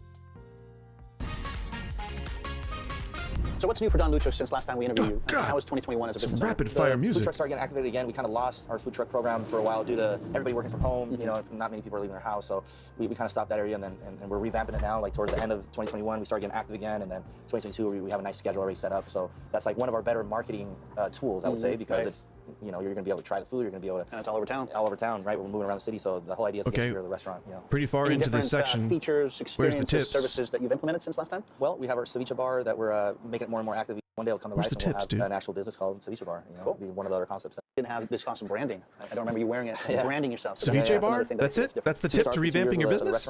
So what's new for Don Lucho since last time we interviewed you? How was 2021 as a business owner? Rapid fire music. Food trucks started getting activated again. We kind of lost our food truck program for a while due to everybody working from home. You know, not many people are leaving their house, so we kind of stopped that area, and we're revamping it now. Like towards the end of 2021, we started getting active again, and then 2022 we have a nice schedule already set up. So that's like one of our better marketing tools, I would say, because it's, you know, you're going to be able to try the food, you're going to be able to. And it's all over town. All over town, right? We're moving around the city, so the whole idea is to get you to the restaurant. You know. Pretty far Any into this section. Features, Where's the experiences, tips? services that you've implemented since last time? Well, we have our ceviche bar that we're making it more and more active. One day it'll come to Where's life, the and we'll tips, have dude? an actual business called Ceviche Bar. You know, Cool. It'll be one of the other concepts. Didn't have this constant branding. I don't remember you wearing it. Yeah. Branding yourself. So Ceviche that's bar? another thing that That's I think is it? different. That's the tip to revamping your business?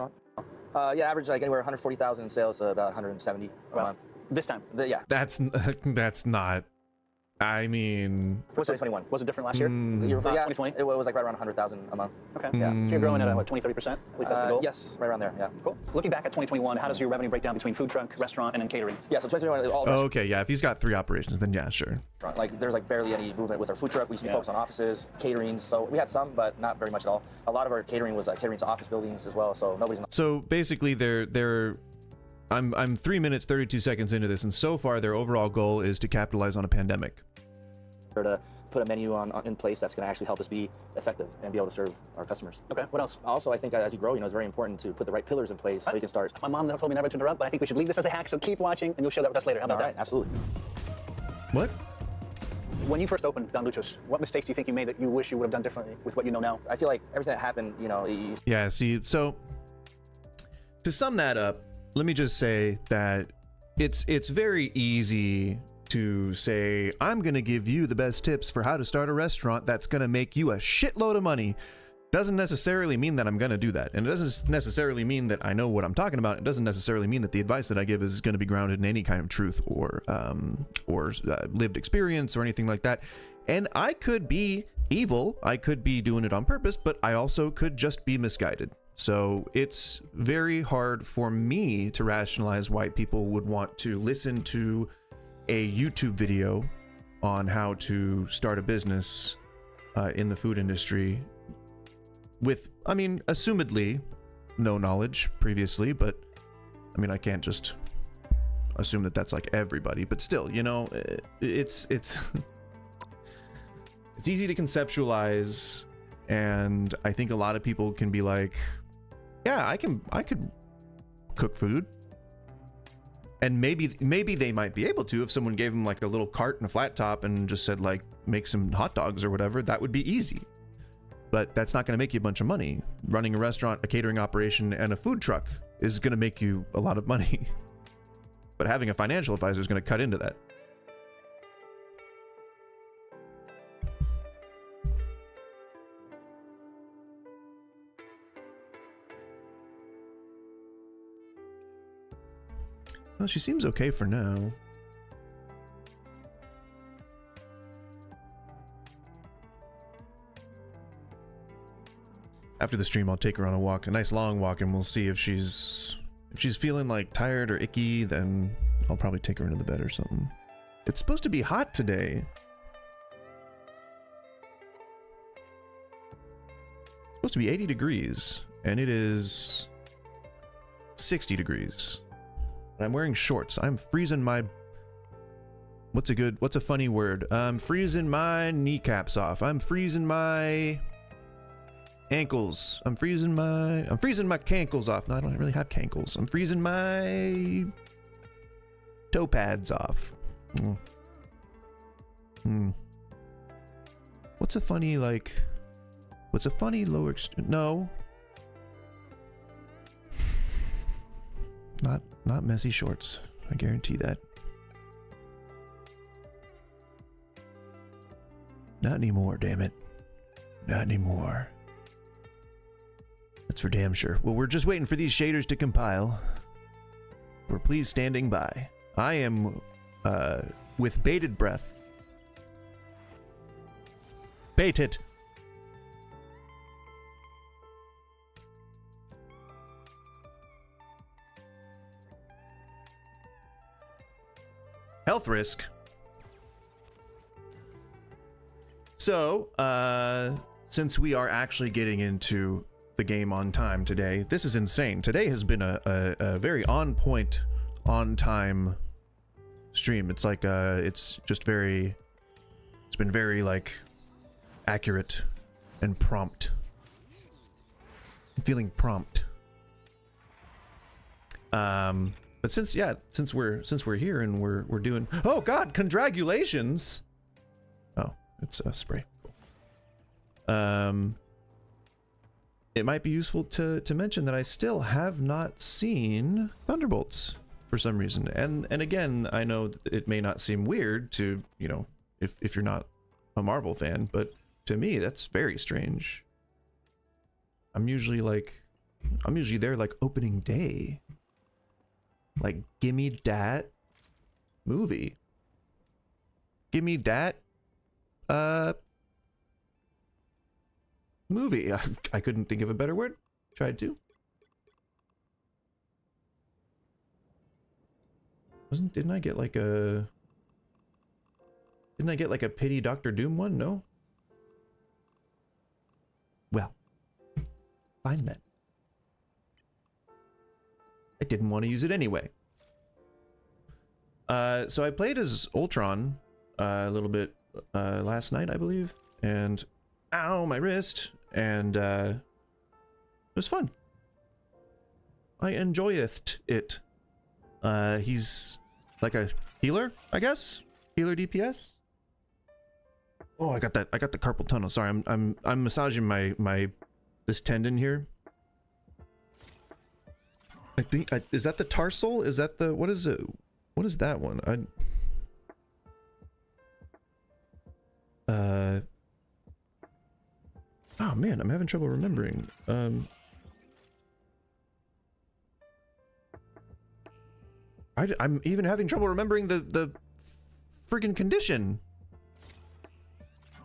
Yeah, average like anywhere 140,000 in sales to about 170 a month. This time. Yeah. That's not. I mean, For 2021. Was it different last year? Yeah, 2020? it was like right around 100,000 a month. Okay. Yeah. So you're growing at what, 20-30%? At least that's the goal? Yes, right around there, yeah. Cool. Looking back at 2021, how does your revenue break down between food truck, restaurant, and then catering? Yeah, so 2021 is all oh, okay, yeah. If he's got 3 operations, then yeah, sure. like there's like barely any movement with our food truck. We used to be focused on offices, catering. So we had some, but not very much at all. A lot of our catering was catering to office buildings as well. So nobody's. So basically, I'm 3 minutes 32 seconds into this, and so far their overall goal is to capitalize on a pandemic. To put a menu in place that's going to actually help us be effective and be able to serve our customers. Okay, what else? Also, I think as you grow, you know, it's very important to put the right pillars in place so you can start. My mom told me never to interrupt, but I think we should leave this as a hack, so keep watching and you'll share that with us later. How about All right, that? absolutely. What? When you first opened Don Lucho's, what mistakes do you think you made that you wish you would have done differently with what you know now? I feel like everything that happened, you know. Yeah, see, so to sum that up, let me just say that it's very easy to say, I'm going to give you the best tips for how to start a restaurant that's going to make you a shitload of money. Doesn't necessarily mean that I'm going to do that. And it doesn't necessarily mean that I know what I'm talking about. It doesn't necessarily mean that the advice that I give is going to be grounded in any kind of truth or lived experience or anything like that. And I could be evil. I could be doing it on purpose, but I also could just be misguided. So it's very hard for me to rationalize why people would want to listen to a YouTube video on how to start a business in the food industry with, I mean, assumedly no knowledge previously, but I mean, I can't just assume that that's like everybody, but still, you know, it's it's easy to conceptualize, and I think a lot of people can be like, yeah, I could cook food. And maybe they might be able to if someone gave them like a little cart and a flat top and just said like, make some hot dogs or whatever. That would be easy. But that's not going to make you a bunch of money. Running a restaurant, a catering operation, and a food truck is going to make you a lot of money. But having a financial advisor is going to cut into that. Well, she seems okay for now. After the stream, I'll take her on a walk, a nice long walk, and we'll see if she's feeling like tired or icky, then I'll probably take her into the bed or something. It's supposed to be hot today. It's supposed to be 80 degrees, and it is 60 degrees. And I'm wearing shorts. I'm freezing my... What's a funny word? I'm freezing my kneecaps off. I'm freezing my ankles. I'm freezing my cankles off. No, I don't really have cankles. I'm freezing my toe pads off. What's a funny lower no. Not messy shorts. I guarantee that. Not anymore, damn it. Not anymore. That's for damn sure. Well, we're just waiting for these shaders to compile. We're please standing by. I am with bated breath. Baited. Health risk. So, since we are actually getting into the game on time today, this is insane. Today has been a very on point, on time stream. It's like, it's been very like accurate and prompt. I'm feeling prompt. But since we're here and we're doing, oh God, congratulations. Oh, it's a spray. It might be useful to mention that I still have not seen Thunderbolts for some reason. And again, I know it may not seem weird to, you know, if you're not a Marvel fan, but to me, that's very strange. I'm usually there like opening day. Like, gimme dat movie. Gimme dat movie. I couldn't think of a better word. Tried to. Didn't I get like a pity Doctor Doom one? No. Well, fine then. I didn't want to use it anyway. So I played as Ultron a little bit last night, I believe, and ow, my wrist, and it was fun. I enjoyed it. He's like a healer, I guess. Healer DPS. Oh, I got the carpal tunnel. Sorry, I'm massaging this tendon here. I think is that the tarsal? Is that the what is it? What is that one? Oh man, I'm having trouble remembering. I'm even having trouble remembering the friggin' condition.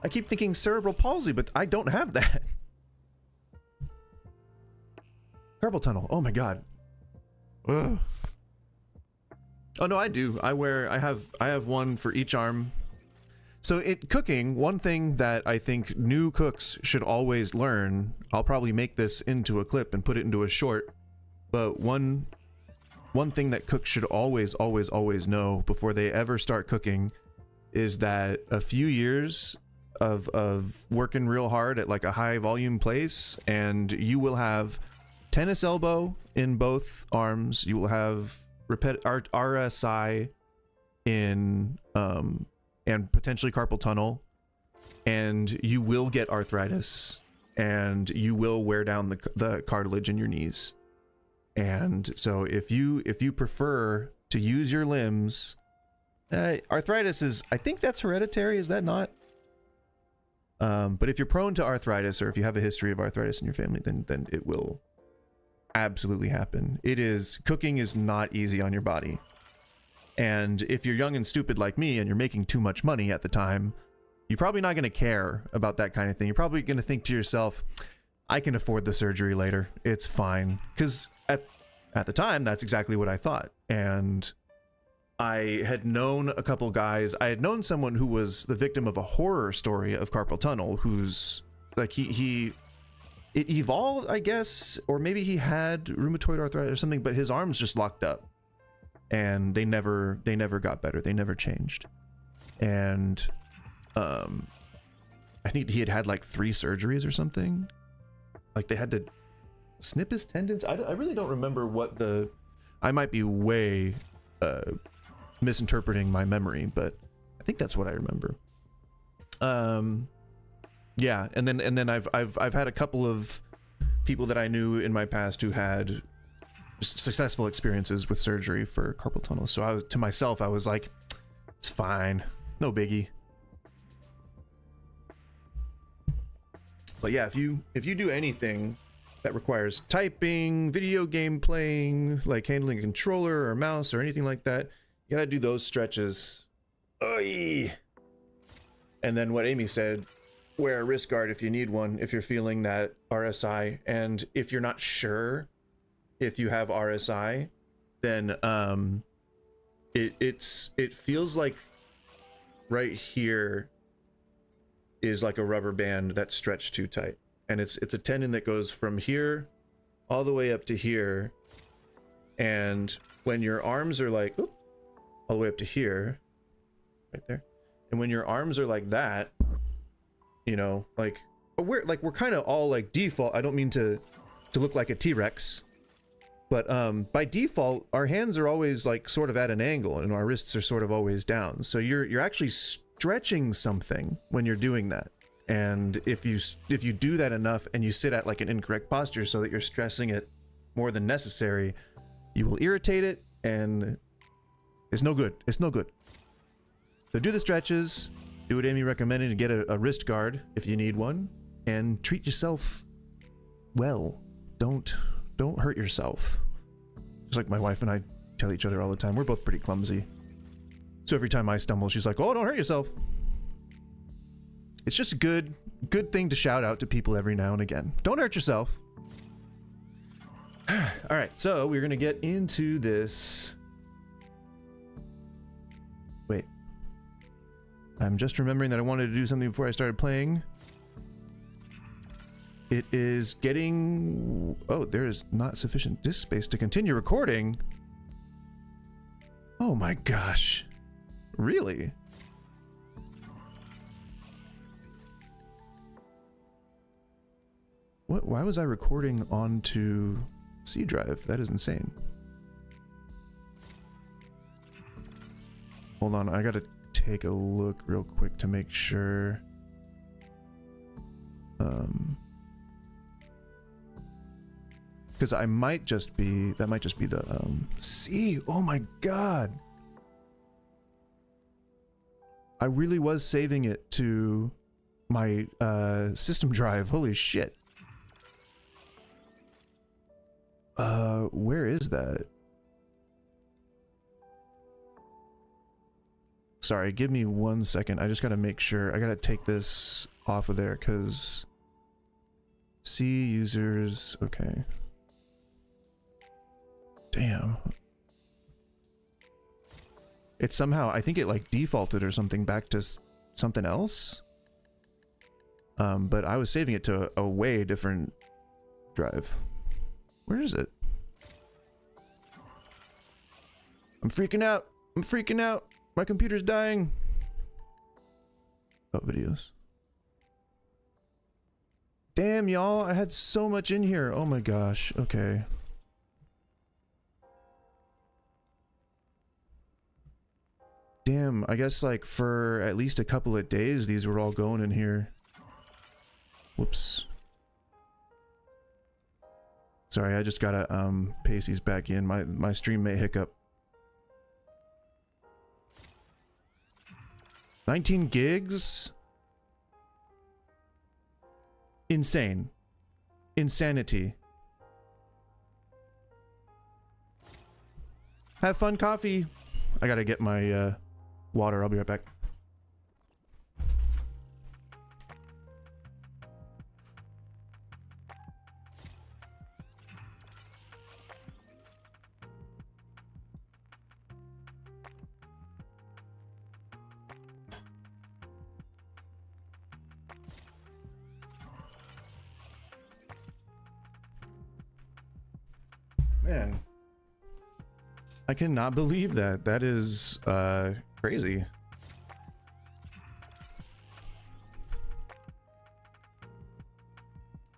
I keep thinking cerebral palsy, but I don't have that. Carpal tunnel. Oh my god. Ugh. Oh no, I do. I have one for each arm. So cooking, one thing that I think new cooks should always learn, I'll probably make this into a clip and put it into a short, but one thing that cooks should always know before they ever start cooking is that a few years of working real hard at like a high volume place, and you will have tennis elbow in both arms, you will have RSI in and potentially carpal tunnel, and you will get arthritis, and you will wear down the cartilage in your knees. And so if you prefer to use your limbs, arthritis is, I think that's hereditary, is that not? But if you're prone to arthritis, or if you have a history of arthritis in your family, then it will absolutely happen. Cooking is not easy on your body. And if you're young and stupid like me and you're making too much money at the time, you're probably not going to care about that kind of thing. You're probably going to think to yourself, I can afford the surgery later. It's fine. Because at the time, that's exactly what I thought. And I had known a couple guys. I had known someone who was the victim of a horror story of carpal tunnel, who's like, it evolved, I guess, or maybe he had rheumatoid arthritis or something, but his arms just locked up and they never got better. They never changed. And I think he had like 3 surgeries or something. Like they had to snip his tendons. I really don't remember what I might be way misinterpreting my memory, but I think that's what I remember. Yeah, and then I've had a couple of people that I knew in my past who had successful experiences with surgery for carpal tunnel. So I was like, it's fine, no biggie. But yeah, if you do anything that requires typing, video game playing, like handling a controller or mouse or anything like that, you gotta do those stretches. Oy! And then what Amy said, wear a wrist guard if you need one, if you're feeling that RSI. And if you're not sure if you have RSI, then it feels like right here is like a rubber band that's stretched too tight. And it's a tendon that goes from here all the way up to here. And when your arms are like, oop, all the way up to here, right there. And when your arms are like that, you know, like we're kind of all like default. I don't mean to look like a T-Rex, but by default, our hands are always like sort of at an angle and our wrists are sort of always down. So you're actually stretching something when you're doing that. And if you do that enough and you sit at like an incorrect posture so that you're stressing it more than necessary, you will irritate it and it's no good. It's no good. So do the stretches, do what Amy recommended, and get a wrist guard if you need one, and treat yourself well. Don't hurt yourself. Just like my wife and I tell each other all the time, we're both pretty clumsy. So every time I stumble, she's like, "Oh, don't hurt yourself." It's just a good thing to shout out to people every now and again. Don't hurt yourself. All right, so we're gonna get into this. Wait. I'm just remembering that I wanted to do something before I started playing. It is getting... Oh, there is not sufficient disk space to continue recording. Oh my gosh. Really? What? Why was I recording onto C drive? That is insane. Hold on, I gotta take a look real quick to make sure. Because that might just be the C. Oh my god. I really was saving it to my system drive. Holy shit. Where is that? Sorry, give me 1 second. I just gotta make sure. I gotta take this off of there because C users. Okay. Damn. It somehow, I think it like defaulted or something back to something else. But I was saving it to a way different drive. Where is it? I'm freaking out. I'm freaking out. My computer's dying. Oh, videos. Damn, y'all. I had so much in here. Oh my gosh. Okay. Damn, I guess like for at least a couple of days, these were all going in here. Whoops. Sorry, I just gotta paste these back in. My stream may hiccup. 19 gigs? Insane. Insanity. Have fun, coffee. I gotta get my water. I'll be right back. Man, I cannot believe that. That is crazy.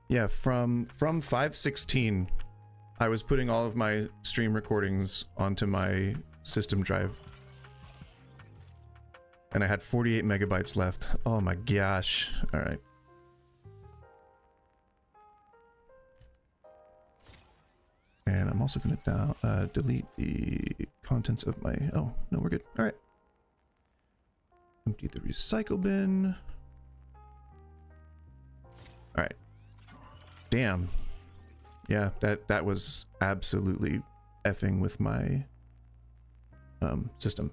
Yeah, from 5/16, I was putting all of my stream recordings onto my system drive. And I had 48 megabytes left. Oh my gosh. All right. And I'm also going to delete the contents of my... Oh, no, we're good. All right. Empty the recycle bin. All right. Damn. Yeah, that was absolutely effing with my system.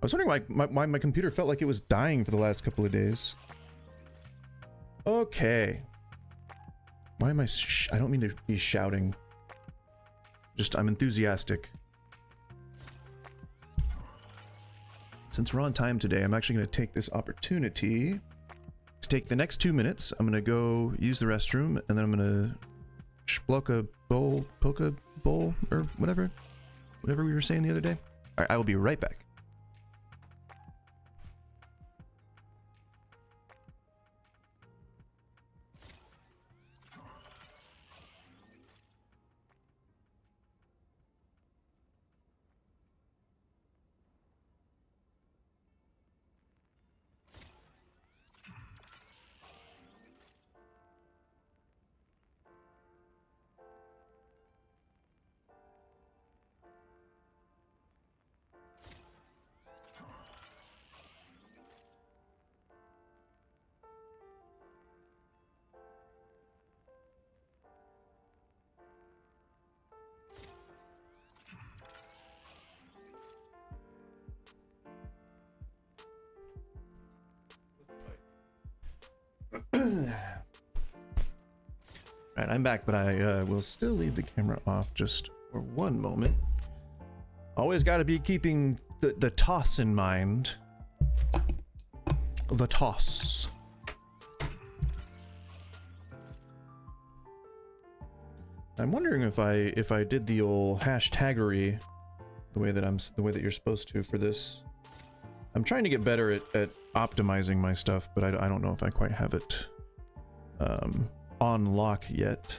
I was wondering why my computer felt like it was dying for the last couple of days. Okay. Why am I I don't mean to be shouting. Just, I'm enthusiastic. Since we're on time today, I'm actually going to take this opportunity to take the next 2 minutes. I'm going to go use the restroom, and then I'm going to spluck a bowl, poke a bowl, or whatever we were saying the other day. All right, I will be right back. Alright, I'm back, but I will still leave the camera off just for one moment. Always got to be keeping the toss in mind. The toss. I'm wondering if I did the old hashtaggery the way that you're supposed to for this. I'm trying to get better at optimizing my stuff, but I don't know if I quite have it on lock yet.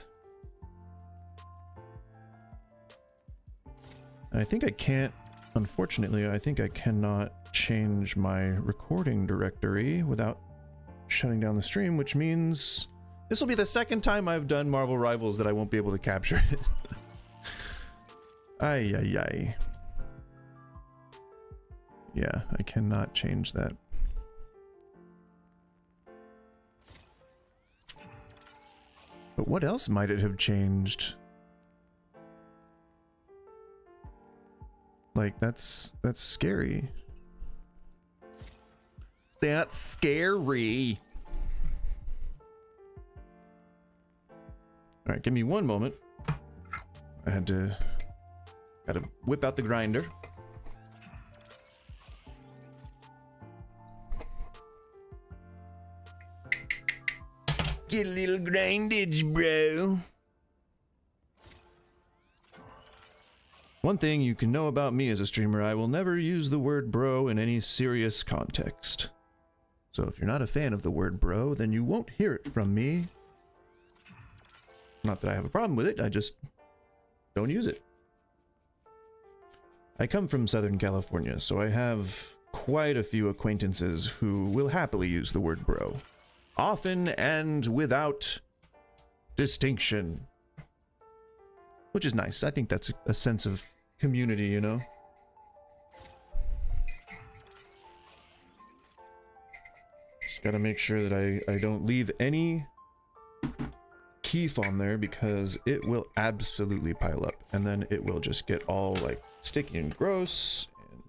And I think I can't, unfortunately, I think I cannot change my recording directory without shutting down the stream, which means this will be the second time I've done Marvel Rivals that I won't be able to capture it. Ay, ay, ay. Yeah, I cannot change that. But what else might it have changed? Like, that's scary. That's scary. All right, give me one moment. I had to... Gotta whip out the grinder. Get a little grindage, bro. One thing you can know about me as a streamer, I will never use the word bro in any serious context. So if you're not a fan of the word bro, then you won't hear it from me. Not that I have a problem with it, I just don't use it. I come from Southern California, so I have quite a few acquaintances who will happily use the word bro. Often and without distinction. Which is nice. I think that's a sense of community, you know? Just gotta make sure that I don't leave any keef on there because it will absolutely pile up, and then it will just get all like sticky and gross, and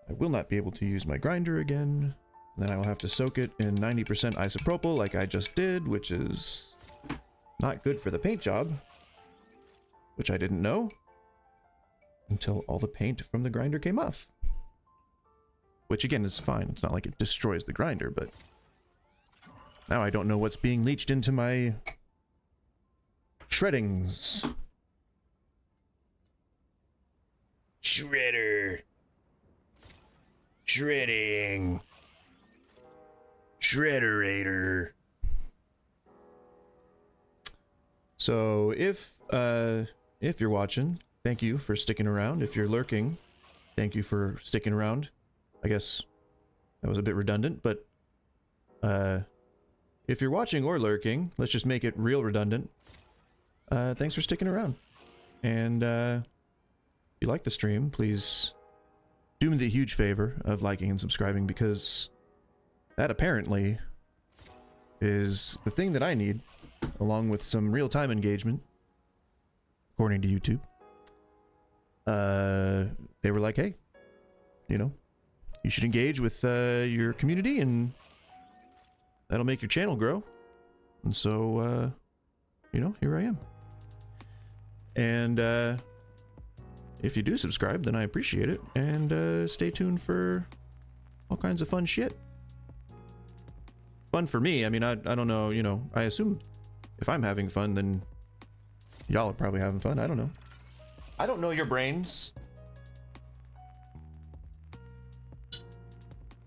I will not be able to use my grinder again. Then I will have to soak it in 90% isopropyl like I just did, which is not good for the paint job, which I didn't know until all the paint from the grinder came off. Which again is fine, it's not like it destroys the grinder, but now I don't know what's being leached into my shreddings. Shredder. Shredding. Shredderator. So if you're watching, thank you for sticking around. If you're lurking, thank you for sticking around. I guess that was a bit redundant, but if you're watching or lurking, let's just make it real redundant. Thanks for sticking around. And if you like the stream, please do me the huge favor of liking and subscribing, because that apparently is the thing that I need, along with some real-time engagement, according to YouTube. They were like, hey, you know, you should engage with your community, and that'll make your channel grow. And so, you know, here I am. And if you do subscribe, then I appreciate it. And stay tuned for all kinds of fun shit. Fun for me. I mean, I don't know, you know, I assume if I'm having fun, then y'all are probably having fun. I don't know. I don't know your brains.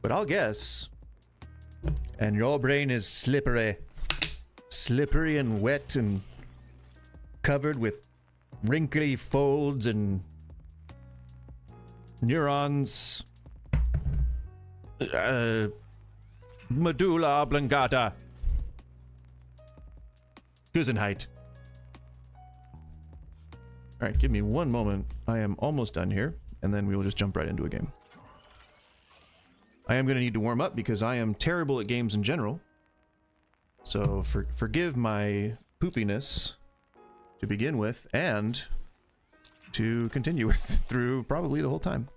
But I'll guess. And your brain is slippery. Slippery and wet and covered with wrinkly folds and neurons. Medulla oblongata. Gesundheit. Alright, give me one moment. I am almost done here, and then we will just jump right into a game. I am going to need to warm up because I am terrible at games in general. So forgive my poopiness to begin with, and to continue with through probably the whole time.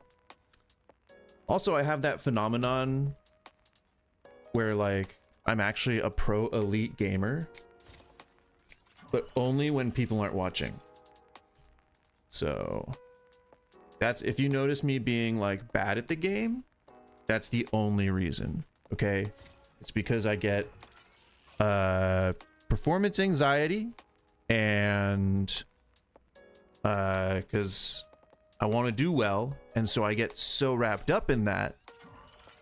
Also, I have that phenomenon where, like, I'm actually a pro elite gamer, but only when people aren't watching. So that's, if you notice me being like bad at the game, that's the only reason. Okay, it's because I get performance anxiety, and because I want to do well, and so I get so wrapped up in that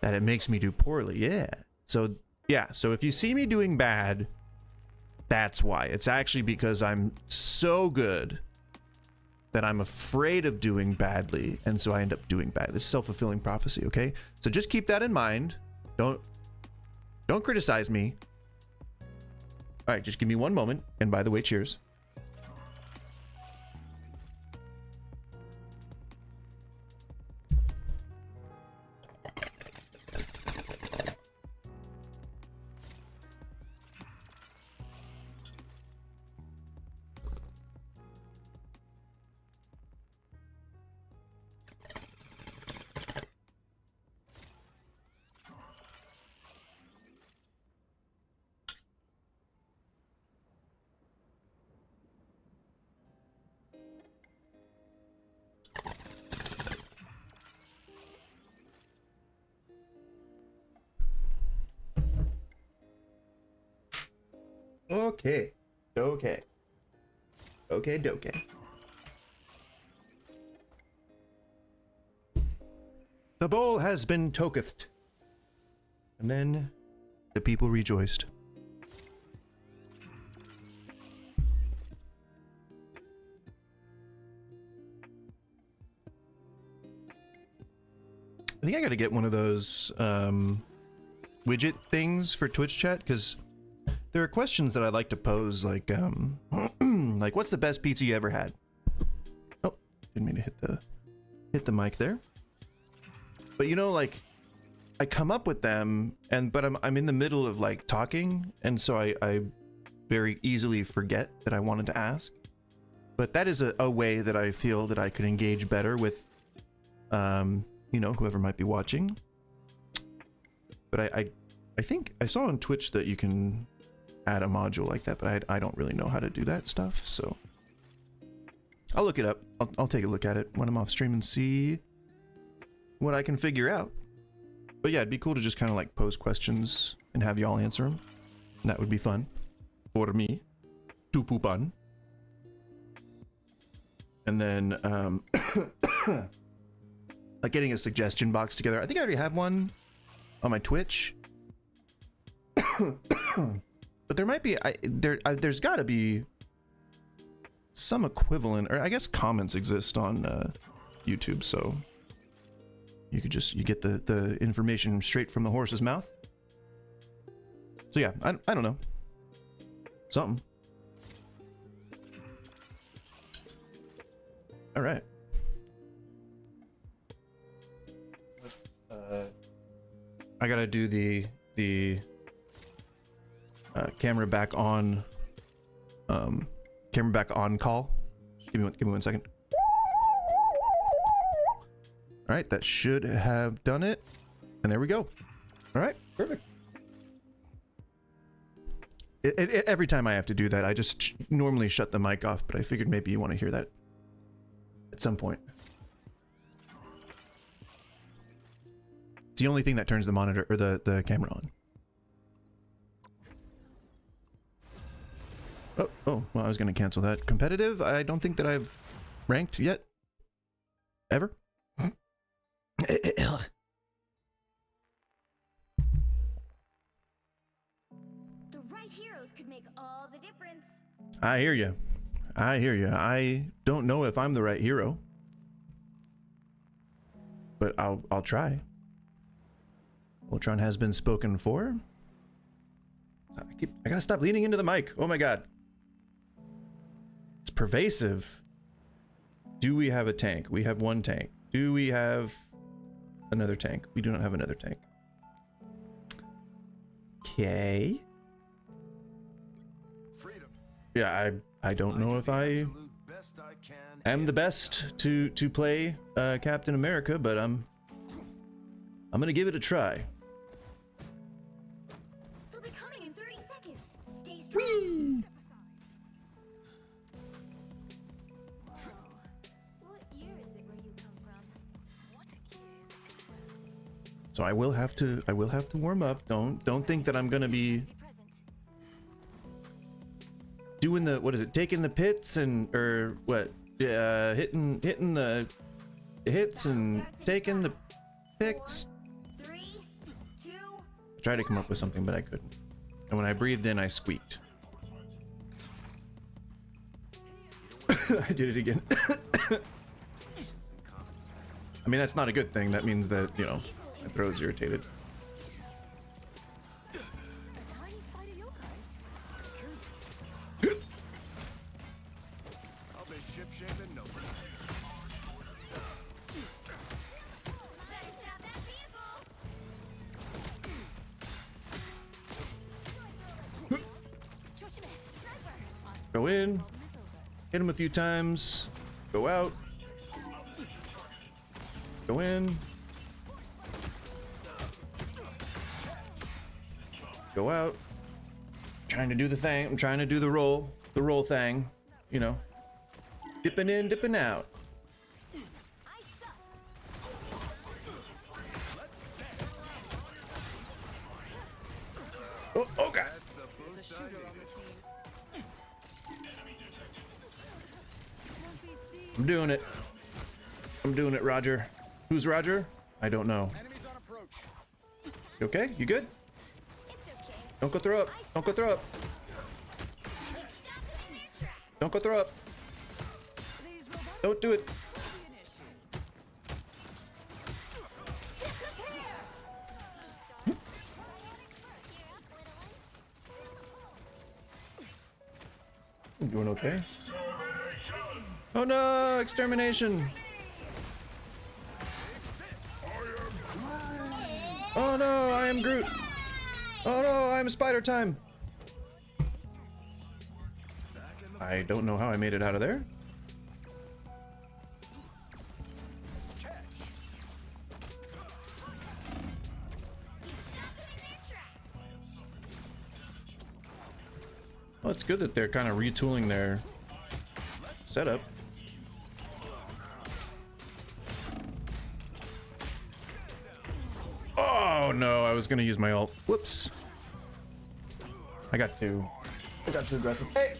it makes me do poorly. Yeah. So yeah, so if you see me doing bad, that's why. It's actually because I'm so good that I'm afraid of doing badly, and so I end up doing bad. This self-fulfilling prophecy, okay? So just keep that in mind. Don't criticize me. All right, just give me one moment. And by the way, cheers. Okay. Okay. Okay, doke. The bowl has been tokethed. And then the people rejoiced. I think I gotta get one of those widget things for Twitch chat, because there are questions that I'd like to pose, like like, what's the best pizza you ever had? Oh, didn't mean to hit the mic there. But you know, like, I come up with them, but I'm in the middle of like talking, and so I very easily forget that I wanted to ask. But that is a way that I feel that I could engage better with, you know, whoever might be watching. But I think I saw on Twitch that you can add a module like that, but I don't really know how to do that stuff, so I'll look it up. I'll take a look at it when I'm off stream and see what I can figure out. But yeah, it'd be cool to just kind of like pose questions and have y'all answer them. That would be fun for me to poop on. And then like getting a suggestion box together. I think I already have one on my Twitch. But there might be there's got to be some equivalent, or I guess comments exist on YouTube, so you get the information straight from the horse's mouth. So yeah, I don't know. Something. All right. I gotta do the camera back on call. Just give me one second. All right, that should have done it, and there we go. All right, perfect. Every time I have to do that, I just normally shut the mic off, but I figured maybe you want to hear that at some point. It's the only thing that turns the monitor or the camera on. Oh, well, I was going to cancel that. Competitive? I don't think that I've ranked yet. Ever? The right heroes could make all the difference. I hear you. I hear you. I don't know if I'm the right hero, but I'll try. Ultron has been spoken for. I gotta stop leaning into the mic. Oh my god. It's pervasive. Do we have a tank? We have one tank. Do we have another tank? We do not have another tank. Okay. Yeah, I don't know if I am the best to play Captain America, but I'm gonna give it a try. They'll be coming in 30 seconds. Stay strong. Whee! What year is it where you come from? What year? So I will have to warm up. Don't think that I'm gonna be doing the, what is it, taking the pits and, or what, hitting the hits and taking the picks. 3, 2. I tried to come up with something, but I couldn't. And when I breathed in, I squeaked. I did it again. I mean, that's not a good thing. That means that, you know, my throat's irritated. Go in, hit him a few times, go out, go in, go out. Trying to do the thing. I'm trying to do the roll thing, you know, dipping in, dipping out. Oh, okay. I'm doing it. I'm doing it, Roger. Who's Roger? I don't know. You okay? You good? Don't go throw up. Don't go throw up. Don't go throw up. Don't do it. I'm doing okay. Oh no, extermination! Oh no, I am Groot! Oh no, I am Spider Time! I don't know how I made it out of there. Well, it's good that they're kind of retooling their setup. Oh no, I was gonna use my ult. Whoops. I got too aggressive. Hey!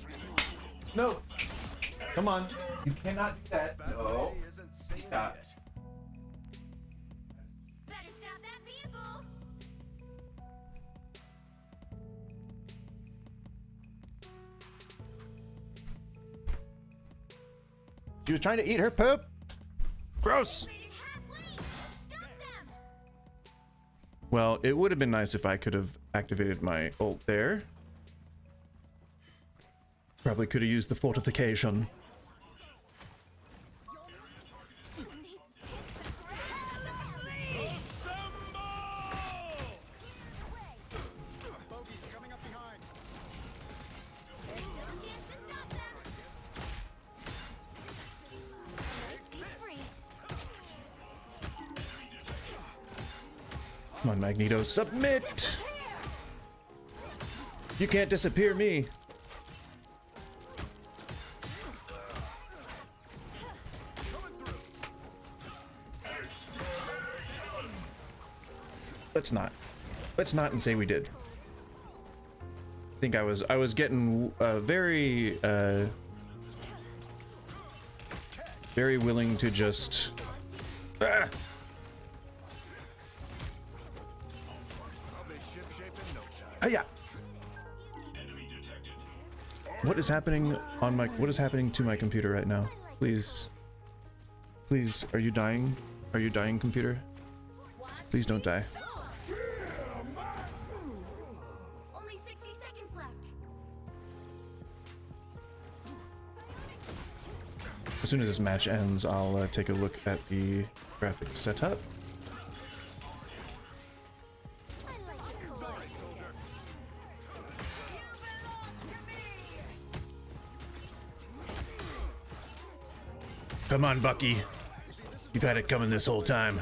No! Come on. You cannot do that. No. Stop it. Better stop that vehicle. She was trying to eat her poop. Gross. Stop them. Well, it would have been nice if I could have activated my ult there. Probably could have used the fortification. Come on, Magneto, submit! You can't disappear me. Let's not and say we did. I think I was getting very willing to just ah! Yeah. What is happening on my what is happening to my computer right now? Please, are you dying? Are you dying, computer? Please don't die. Only 60 seconds left. As soon as this match ends, I'll take a look at the graphics setup. Come on, Bucky. You've had it coming this whole time.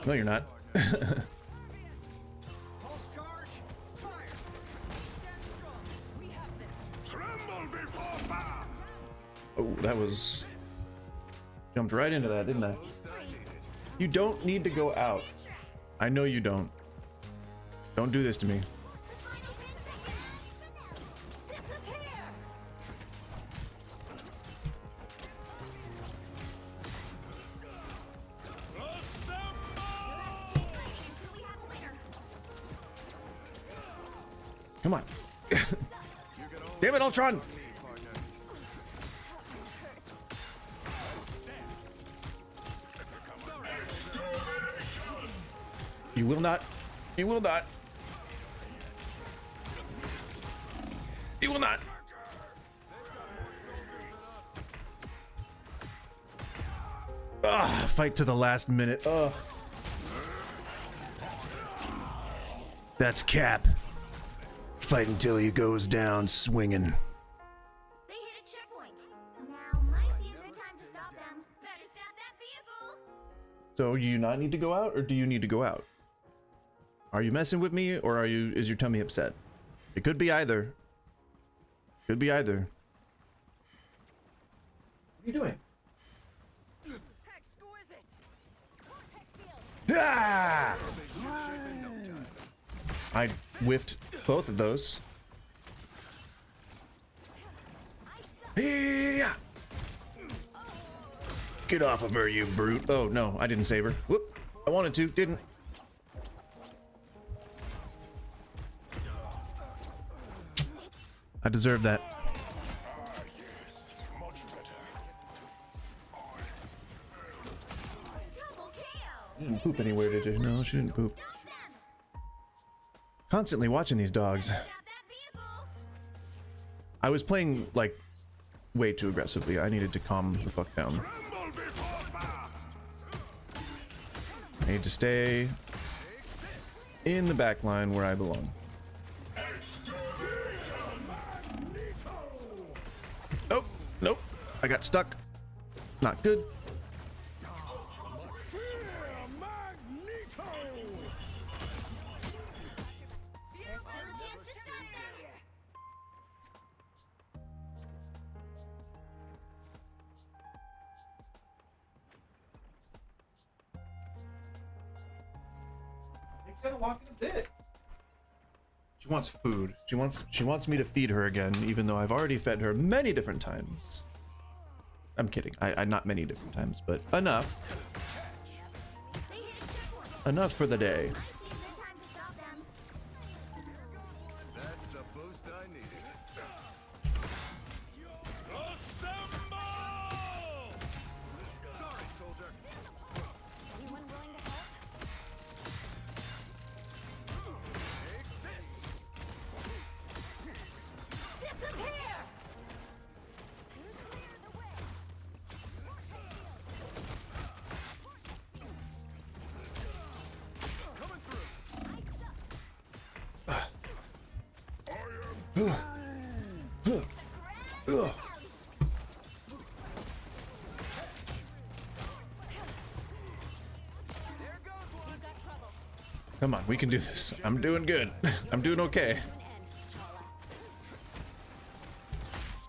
No, you're not. Oh, that was... Jumped right into that, didn't I? You don't need to go out. I know you don't. Don't do this to me. Come on. Damn it, Ultron! You will not. You will not. You will not. Ugh, fight to the last minute. Ugh. That's Cap. Fight until he goes down swinging. They hit a checkpoint. Now might be a good time to stop them. Better stop that vehicle. So do you not need to go out, or do you need to go out? Are you messing with me, or is your tummy upset? It could be either. Could be either. What are you doing? Ah! I whiffed both of those. Yeah! Get off of her, you brute. Oh, no, I didn't save her. Whoop. I wanted to, didn't. I deserve that. She didn't poop anywhere, did you? No, she didn't poop. Constantly watching these dogs. I was playing, like, way too aggressively. I needed to calm the fuck down. I need to stay in the back line where I belong. Oh, nope. I got stuck. Not good. There's still a chance to stop them. Gotta walk in a bit. She wants food. She wants me to feed her again, even though I've already fed her many different times. I'm kidding. I not many different times, but enough. They hit a checkpoint. Enough for the day. Might be a good time to stop them. That's the boost I needed. Sorry, soldier. Anyone willing to help? Disappear! Clear the way. Coming through. We've got trouble. Come on, we can do this. I'm doing good. I'm doing okay. To an end,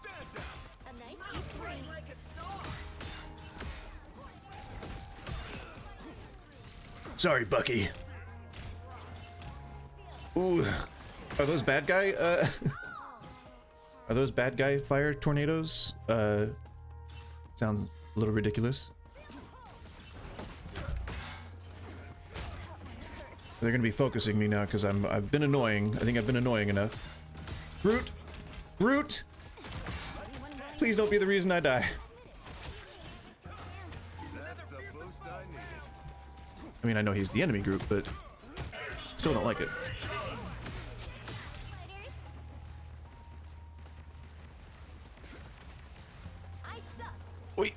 T'Challa. A nice deep breeze. Sorry, Bucky. Ooh, are those bad guy? Are those bad guy fire tornadoes? Sounds a little ridiculous. They're gonna be focusing me now because I've been annoying. I think I've been annoying enough. Groot, Groot, please don't be the reason I die. That's the boost I needed. I mean, I know he's the enemy Groot, but still don't like it. I suck. Wait.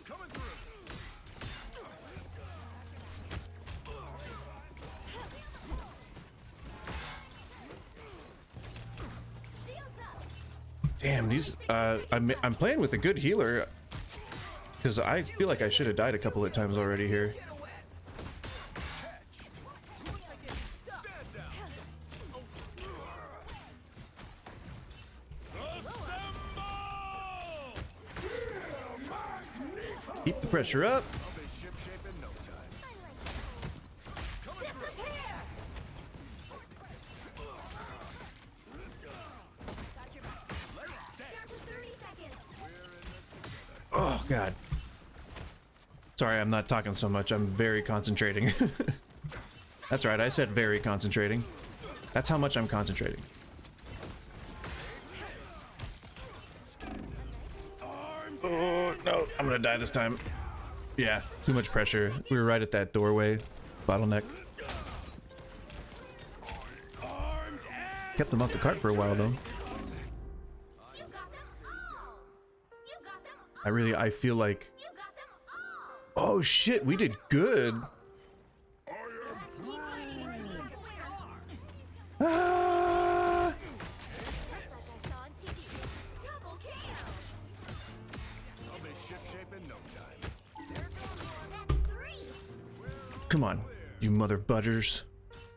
Coming through. Shields up. Damn, these. I'm playing with a good healer because I feel like I should have died a couple of times already here. Keep the pressure up. I'll be ship-shape in no time. Disappear! Down to 30 seconds. Oh god. Sorry, I'm not talking so much. I'm very concentrating. That's right. I said very concentrating. That's how much I'm concentrating. Oh no, I'm gonna die this time. Yeah, too much pressure. We were right at that doorway. Bottleneck. Kept them off the cart for a while though. You got them all. You got them all. I feel like, You got them all. oh shit, we did good. Let's keep fighting until you have a winner. Ah! Just like I saw on TV. Double KO. I'll be ship-shape in no time. That's 3. Come on, you mother budgers.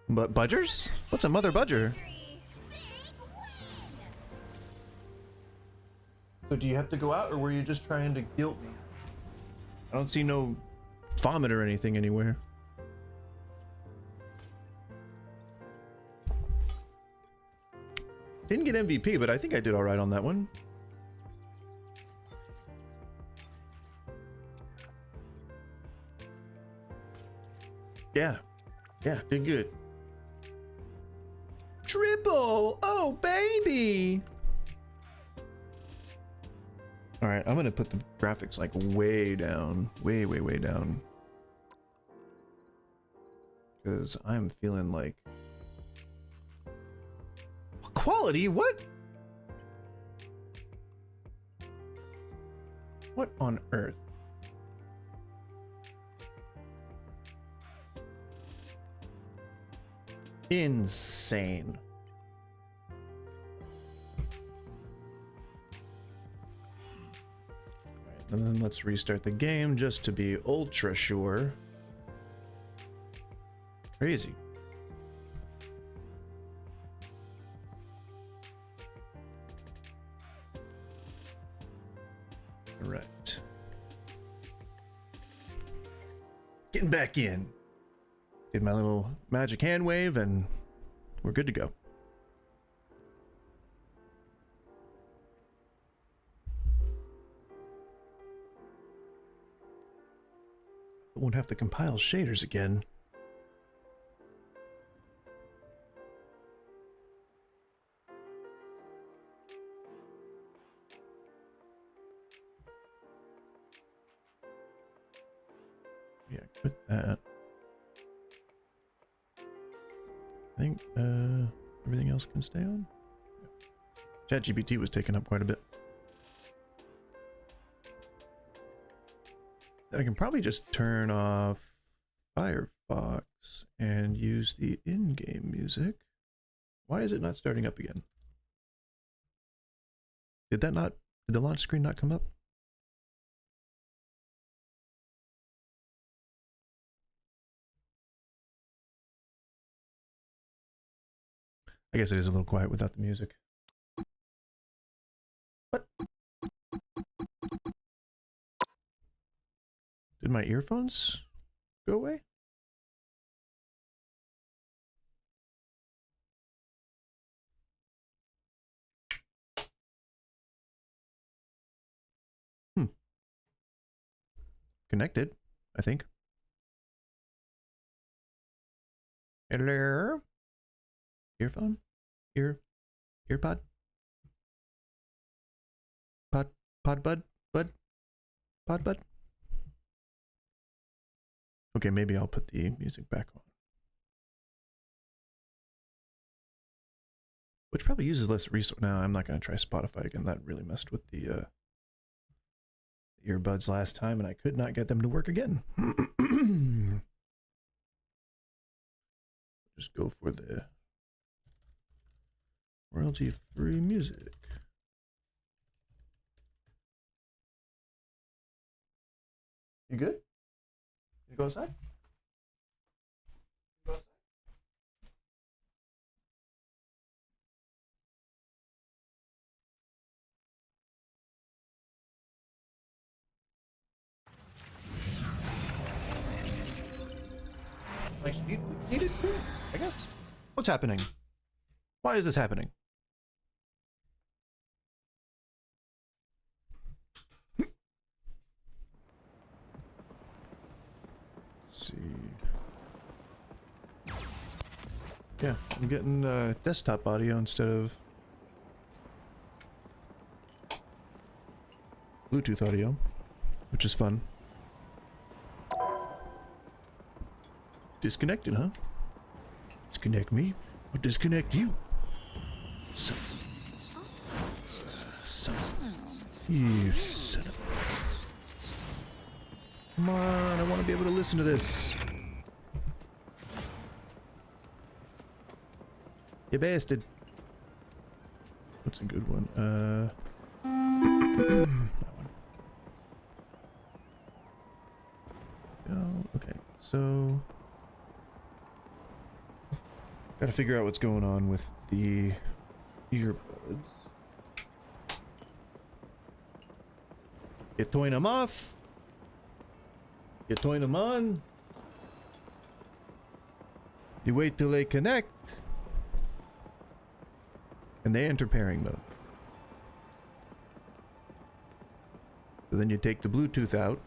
But budgers? What's a mother budger? 3. Big win. So do you have to go out, or were you just trying to guilt me? I don't see no vomit or anything anywhere. Didn't get MVP, but I think I did all right on that one. Yeah, did good. Triple! Oh, baby! All right, I'm gonna put the graphics like way down, way down, because I'm feeling like quality. What? What on earth? Insane. Alright, and then let's restart the game just to be ultra sure. Crazy. Alright. Getting back in. Did my little magic hand wave and we're good to go. I won't have to compile shaders again. Yeah, quit that. I think everything else can stay on. Yeah. ChatGPT was taking up quite a bit. Then I can probably just turn off Firefox and use the in-game music. Why is it not starting up again? Did the launch screen not come up? I guess it is a little quiet without the music. What? Did my earphones go away? Connected, I think. Hello? Earphone? Earpod? Pod bud? Pod bud? Okay, maybe I'll put the music back on. Which probably uses less resource. No, I'm not going to try Spotify again. That really messed with the earbuds last time, and I could not get them to work again. Just go for the royalty-free music. You good? You go outside? Go outside? Like, you need it too, I guess. What's happening? Why is this happening? Let's see. Yeah, I'm getting desktop audio instead of Bluetooth audio, which is fun. Disconnected, huh? Disconnect me, or disconnect you? Son. You son of a... Come on, I want to be able to listen to this. You bastard. What's a good one? That one. Oh, okay, so... Gotta figure out what's going on with the earbuds. You turn them off. You turn them on. You wait till they connect. And they enter pairing mode. So then you take the Bluetooth out.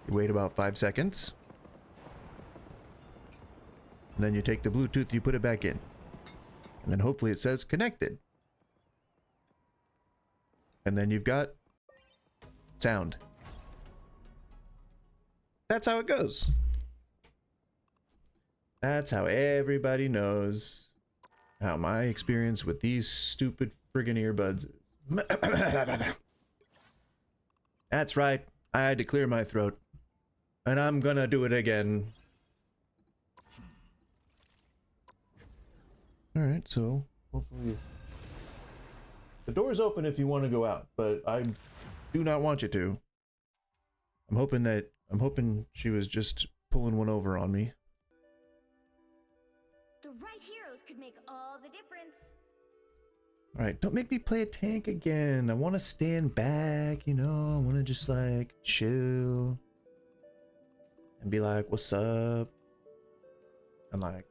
You wait about 5 seconds. And then you take the Bluetooth, you put it back in. And then hopefully it says connected. And then you've got sound. That's how it goes. That's how everybody knows how my experience with these stupid friggin' earbuds is. That's right. I had to clear my throat. And I'm gonna do it again. Alright, so hopefully the door's open if you want to go out, but I do not want you to. I'm hoping she was just pulling one over on me. The right heroes could make all the difference. Alright, don't make me play a tank again. I want to stand back, you know, I want to just like chill and be like, what's up? And like,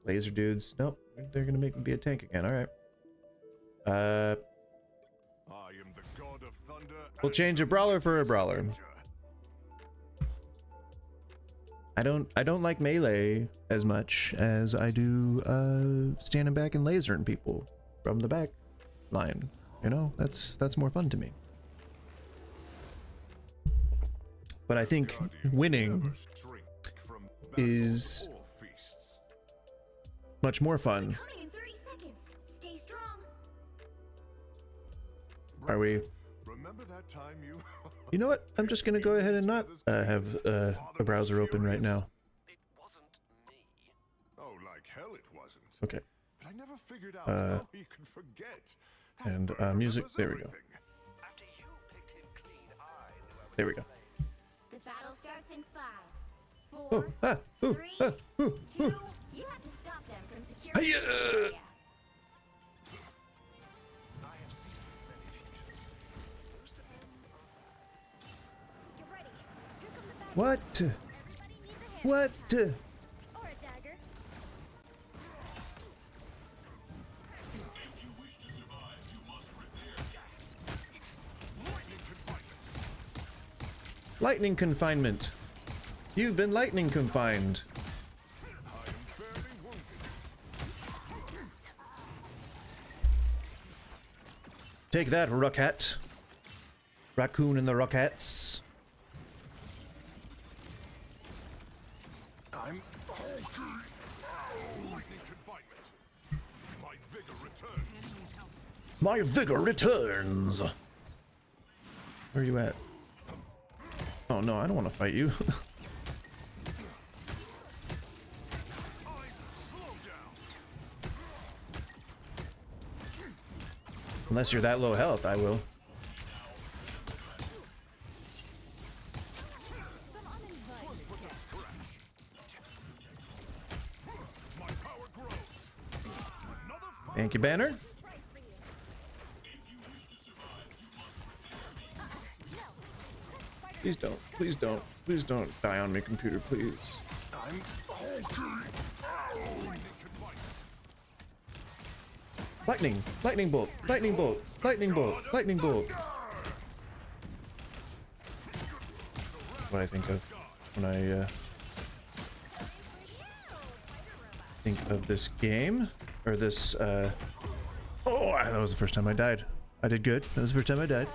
laser dudes. Nope, they're gonna make me be a tank again. Alright. I am the god of thunder. We'll change a brawler for a brawler. I don't like melee as much as I do standing back and lasering people from the back line. You know, that's more fun to me. But I think winning is much more fun. Coming in 30 seconds. Stay strong. Are we? Remember that time you You know what? I'm just gonna go ahead and not have a browser open right now. It wasn't me. Oh, like hell it wasn't. Okay. But I never figured out how you could forget. That And bird music. remembers There we go. everything. After you picked him clean, I knew I would There we go. The battle starts in 5, 4, Oh, ah, ooh, 3, ah, ooh, 2. ooh. You have to stop them from securing Hiya! the area. I have seen many futures. Most of them are Get ready. Here come the bad What? guys. Everybody needs a hand What? or a dagger. Lightning confinement. You've been lightning confined. I am barely wounded. Take that, Rocket. Raccoon and the Rockets. I'm lightning confinement. My vigor returns. My vigor returns. Where are you at? Oh no, I don't want to fight you. I slow down. Unless you're that low health, I will. Was but a scratch. My power grows. Another Thank you, Banner. Please don't die on me, computer, please. I'm Lightning, lightning bolt, lightning bolt, lightning bolt, lightning bolt. What I think of when I think of this game, or this, oh, that was the first time I died. I did good. That was the first time I died.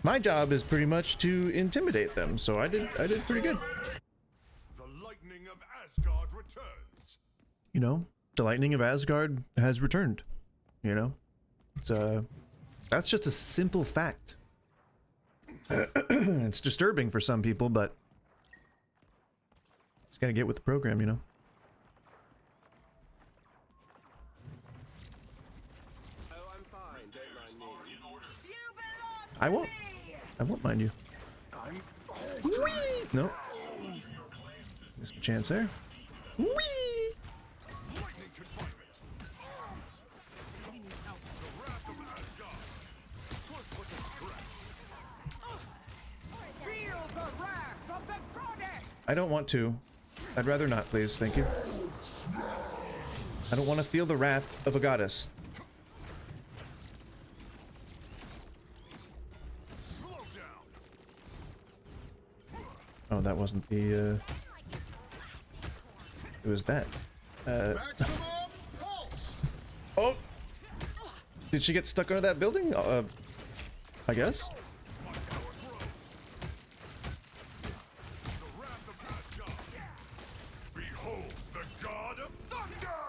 My job is pretty much to intimidate them, so I did pretty good. the lightning of Asgard returns. You know, the lightning of Asgard has returned. You know, it's that's just a simple fact. It's disturbing for some people, but just gotta get with the program, you know. Oh, I'm fine. Don't mind me. I won't mind you. I'm Whee! No. There's a chance there. Whee! lightning confinement. The wrath of Asgard. 'Twas but a scratch. Feel the wrath of the goddess! I don't want to. I'd rather not, please. Thank you. I don't want to feel the wrath of a goddess. Slow down. Oh, that wasn't the, it was that. Maximum pulse. Oh! Did she get stuck under that building? I guess. My power grows. The wrath of Asgard. Behold the god of thunder.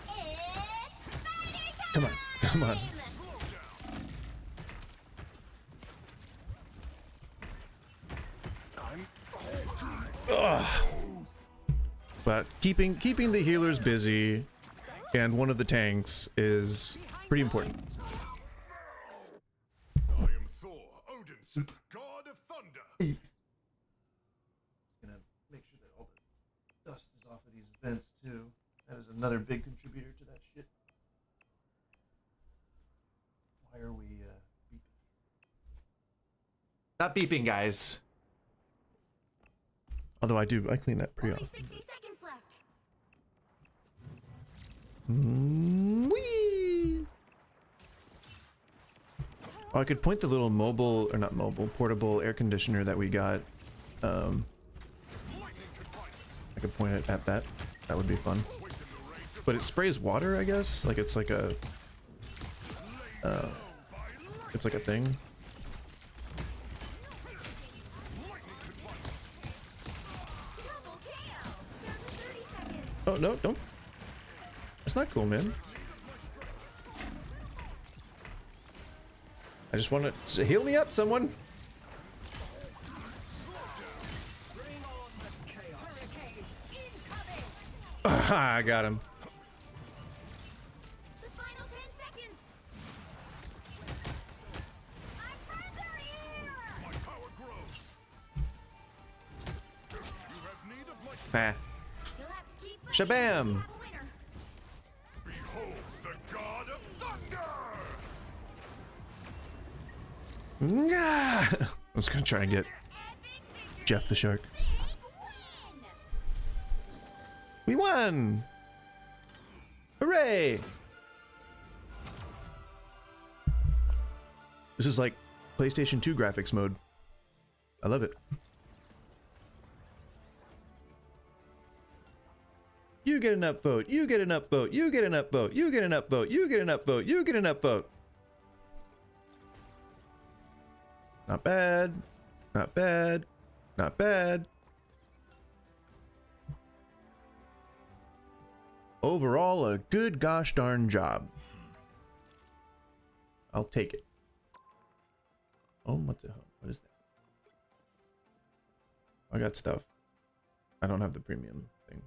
It's fighting time! Come on, come on. Slow down. keeping the healers busy and one of the tanks is pretty important. I am Thor, Odin's god of thunder. Gonna make sure that all the dust is off of these vents too. That is another big contributor to that shit. Why are we beeping? Stop beeping, guys. Although I clean that pretty Only often. 60 seconds left. Whee! Oh, I could point the little mobile, or not mobile, portable air conditioner that we got. I could point it at that. That would be fun. But it sprays water, I guess. Like it's like a, thing. Double KO. Down to 30 seconds. Oh no, don't. That's not cool, man. I just want to heal me up, someone. I got him. The final 10 seconds. My friends are here. My power grows. You have need of my Ah. You'll have to keep fighting Shabam. to have a winner. beholds the god of thunder. Nga! I was gonna try and get Jeff the Shark. We won! Hooray! This is like PlayStation 2 graphics mode. I love it. You get an upvote, you get an upvote, you get an upvote, you get an upvote, you get an upvote, you get an upvote. Not bad. Not bad. Not bad. Overall, a good gosh darn job. I'll take it. Oh, what the hell? What is that? I got stuff. I don't have the premium thing.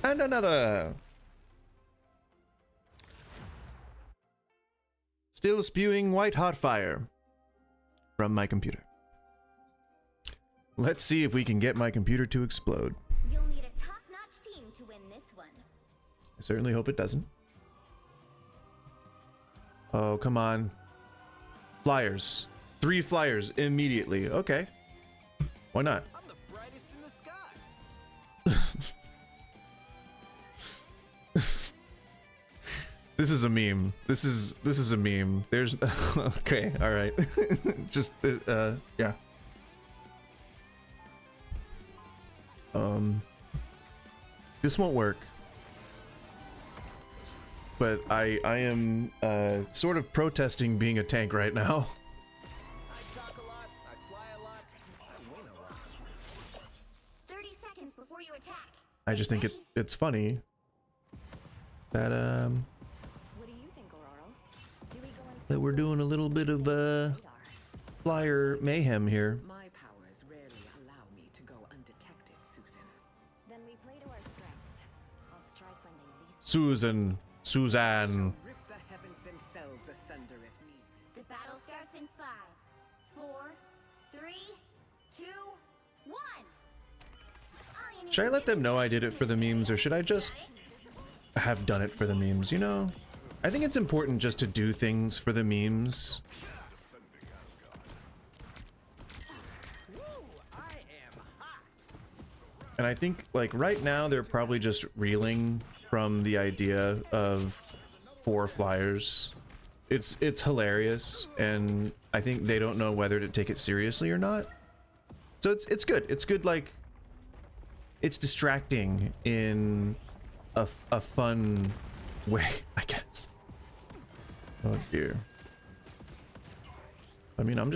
And another. Still spewing white hot fire from my computer. Let's see if we can get my computer to explode. You'll need a top-notch team to win this one. I certainly hope it doesn't. Oh, come on. Flyers. 3 flyers immediately. Okay. Why not? I'm the brightest in the sky. This is a meme. This is a meme. There's okay, all right. Just yeah. This won't work. But I am sort of protesting being a tank right now. I talk a lot, I fly a lot, I win a lot. 30 seconds before you attack. I just think it's funny that What do you think, Aurora? Do we go in that we're doing a little bit of flyer mayhem here. My powers rarely allow me to go undetected, Susan. Then we play to our strengths. I'll strike when they least. Suzanne. Rip the heavens themselves asunder if need be. The battle starts in 5, 4, 3, 2, 1. Should I let them know I did it for the memes, or should I just have done it for the memes, you know? I think it's important just to do things for the memes. And I think, like, right now they're probably just reeling from the idea of 4 flyers. It's hilarious, and I think they don't know whether to take it seriously or not. So it's good. It's good, like, it's distracting in a fun way, I guess. Oh dear. I mean, I'm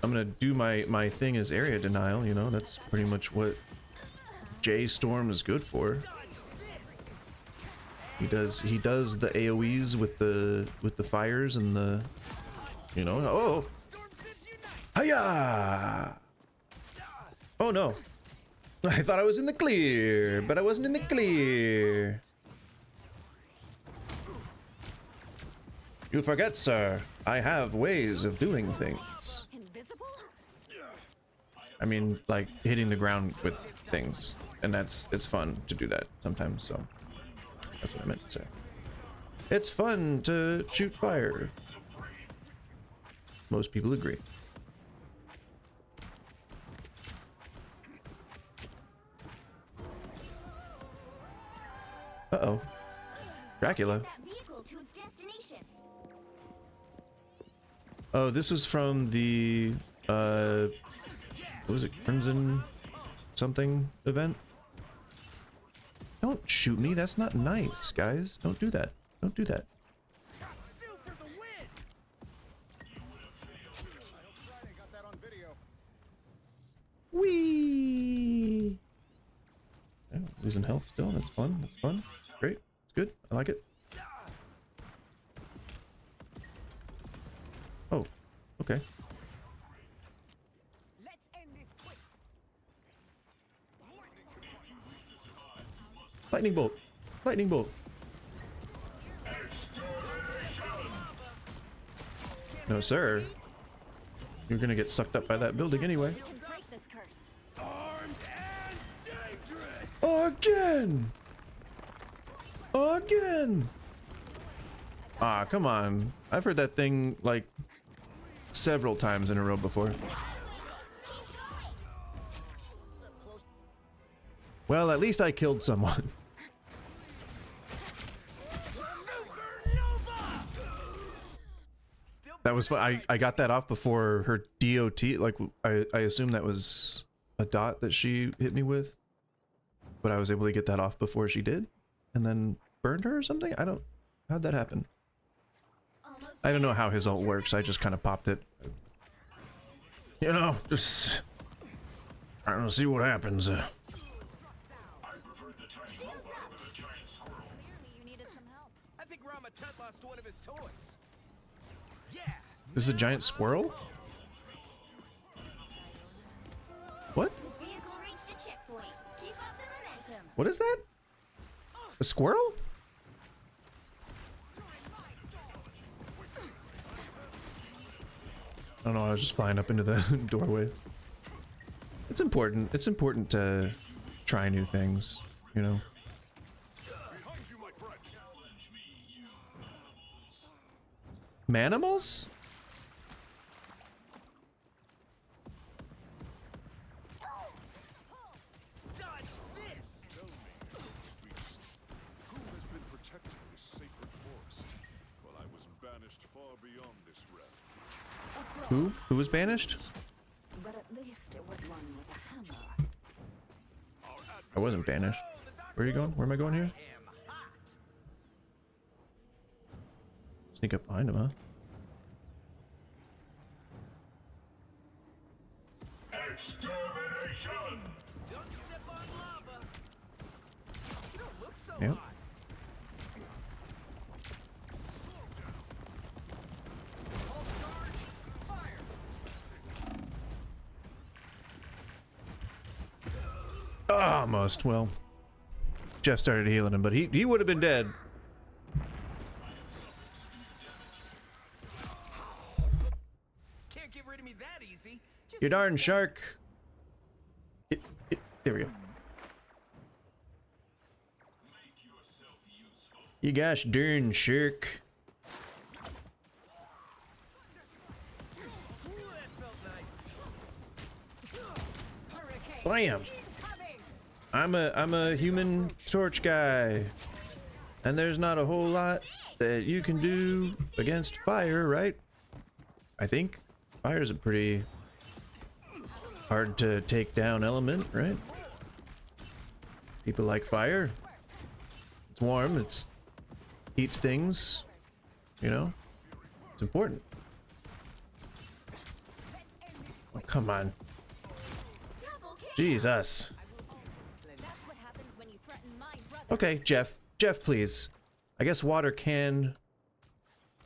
gonna do my thing as area denial, you know, that's pretty much what J Storm is good for. He does the AoEs with the fires and the, you know, oh. Hiya! Oh no. I thought I was in the clear, but I wasn't in the clear. You forget, sir. I have ways of doing things. Invisible? I mean, like hitting the ground with things, and it's fun to do that sometimes. So that's what I meant to say. It's fun to shoot fire. Most people agree. Uh-oh. Dracula. That vehicle to its destination. Oh, this was from the what was it, Crimson something event? Don't shoot me, that's not nice, guys. Don't do that. Don't do that. Whee! Oh, losing health still, that's fun, that's fun. Great, it's good, I like it. Oh, okay. Let's end this quick. Lightning bolt! Lightning bolt! No, sir. You're gonna get sucked up by that building anyway. Let's break this curse. Armed and dangerous. Again! Again! Ah, come on. I've heard that thing, like, several times in a row before. Well, at least I killed someone. That was fun. I got that off before her DOT. Like, I assume that was a dot that she hit me with. But I was able to get that off before she did. And then burned her or something? I don't... How'd that happen? I don't know how his ult works. I just kind of popped it. You know, just... I don't see what happens. I prefer the tiny Shields robot up. with a giant squirrel. Clearly you needed some help. I think Rama Tut lost one of his toys. Yeah. This is a giant squirrel? What? The vehicle reached a checkpoint. Keep up the momentum. What is that? A squirrel? I don't know, I was just flying up into the doorway. It's important. It's important to try new things, you know? Behind you, my friend. Manimals? Dodge this. Tell me, beast, who has been protecting this sacred forest while I was banished far beyond this realm? Who? Who was banished? But at least it was one with a hammer. I wasn't banished. Where are you going? Where am I going here? Am hot. Sneak up behind him, huh? Extermination! Don't step on lava. You don't look so Yep. hot. Pulse charge. Fire. Almost. Well, Jeff started healing him, but he would have been dead. Can't get rid of me that easy. Just You darn shark. There we go. You gosh darn shark. Ooh, that felt nice. Blam. I'm a human torch guy. And there's not a whole lot that you can do against fire, right? I think fire is a pretty hard to take down element, right? People like fire. It's warm, it's heats things, you know? It's important. Oh, come on. Double kill. Jesus. That's what happens when you threaten my brother. Okay, Jeff. Jeff, please. I guess water can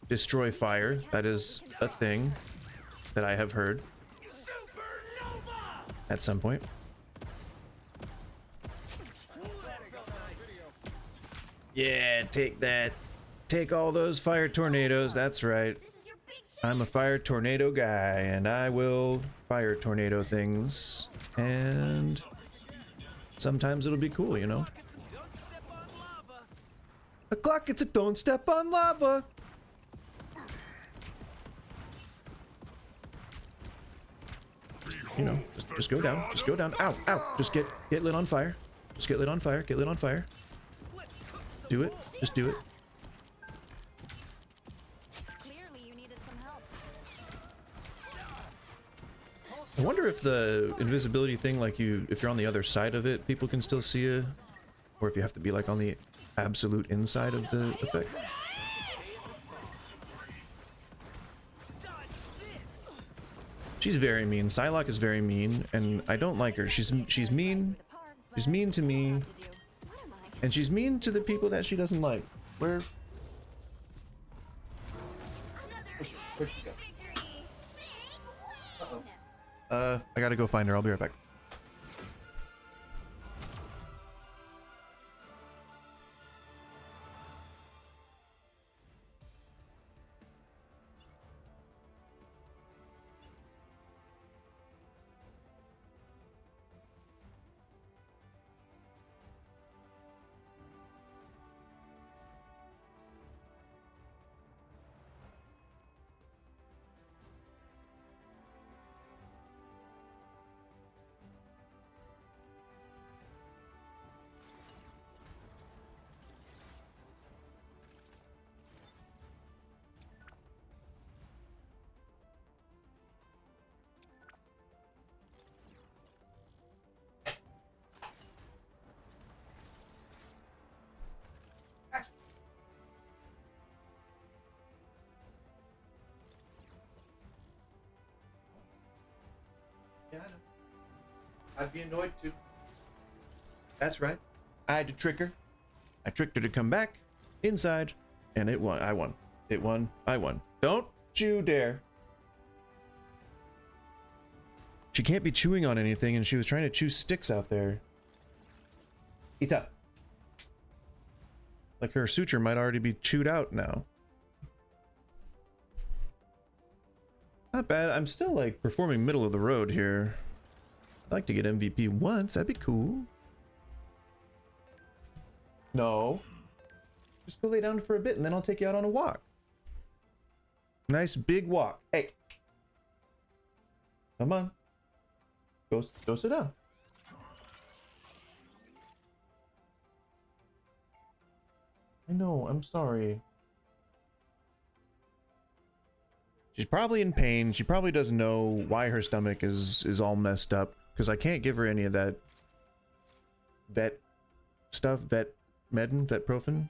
destroy fire. That is a thing that I have heard at some point. Yeah, take that. Take all those fire tornadoes. That's right. This is your big chance. I'm a fire tornado guy, and I will fire tornado things. And sometimes it'll be cool, you know? It's a don't step on lava. A clock, it's a don't step on lava. You know, just go down. Just go down. Ow, ow. Just get lit on fire. Just get lit on fire. Get lit on fire. Let's cook some Do it. Just do it. Clearly, you needed some help. I wonder if the invisibility thing, like if you're on the other side of it, people can still see you, or if you have to be like on the absolute inside of the effect. dodge this. She's very mean. Psylocke is very mean, and I don't like her. She's mean. She's mean to me, What am I? and she's mean to the people that she doesn't like. Where'd she go? Victory. Big win. I gotta go find her. I'll be right back. Yeah, I know. I'd be annoyed too. That's right. I had to trick her. I tricked her to come back inside, and it won. I won. It won. I won. Don't you dare. She can't be chewing on anything, and she was trying to chew sticks out there. Ita. Like her suture might already be chewed out now. Not bad. I'm still like performing middle of the road here. I'd like to get MVP once. That'd be cool. No. Just go lay down for a bit and then I'll take you out on a walk. Nice big walk. Hey. Come on. Go sit down. I know, I'm sorry. She's probably in pain. She probably doesn't know why her stomach is all messed up. Because I can't give her any of that vet stuff. Vetprofen.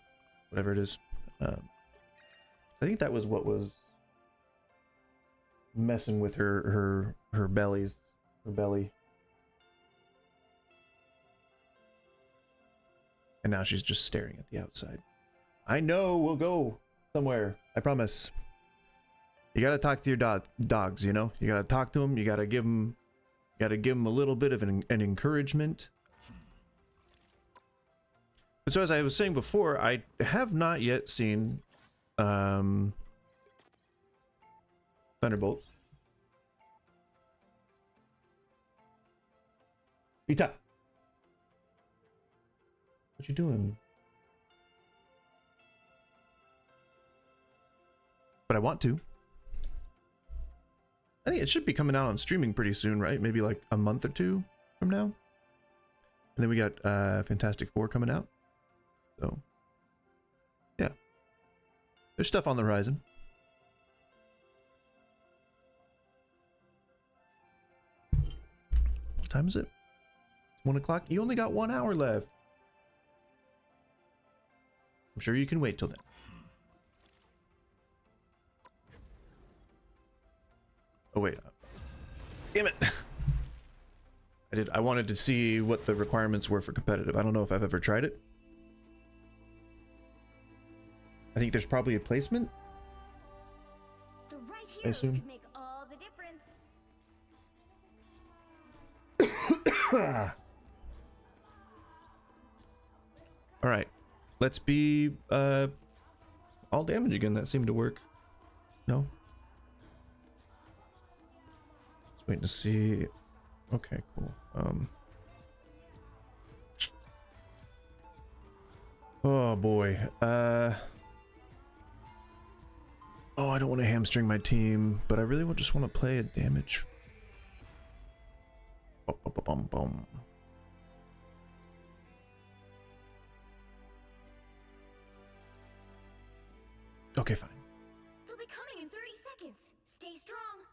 Whatever it is. I think that was what was messing with her belly. And now she's just staring at the outside. I know we'll go somewhere. I promise. You gotta talk to your dogs, you know? You gotta talk to them. You gotta give them a little bit of an encouragement. But so as I was saying before, I have not yet seen Thunderbolts. Ita! What you doing? But I want to. I think it should be coming out on streaming pretty soon, right? Maybe like a month or two from now. And then we got Fantastic Four coming out. So, yeah. There's stuff on the horizon. What time is it? It's 1 o'clock. You only got 1 hour left. I'm sure you can wait till then. Oh wait, damn it! I wanted to see what the requirements were for competitive. I don't know if I've ever tried it. I think there's probably a placement. The right I heroes assume. could make all the difference. All right, let's be all damage again. That seemed to work. No? Just waiting to see. Okay, cool. Oh boy. Oh, I don't want to hamstring my team, but I really just want to play a damage. Bum, bum. Okay, fine. They'll be coming in 30 seconds. Stay strong.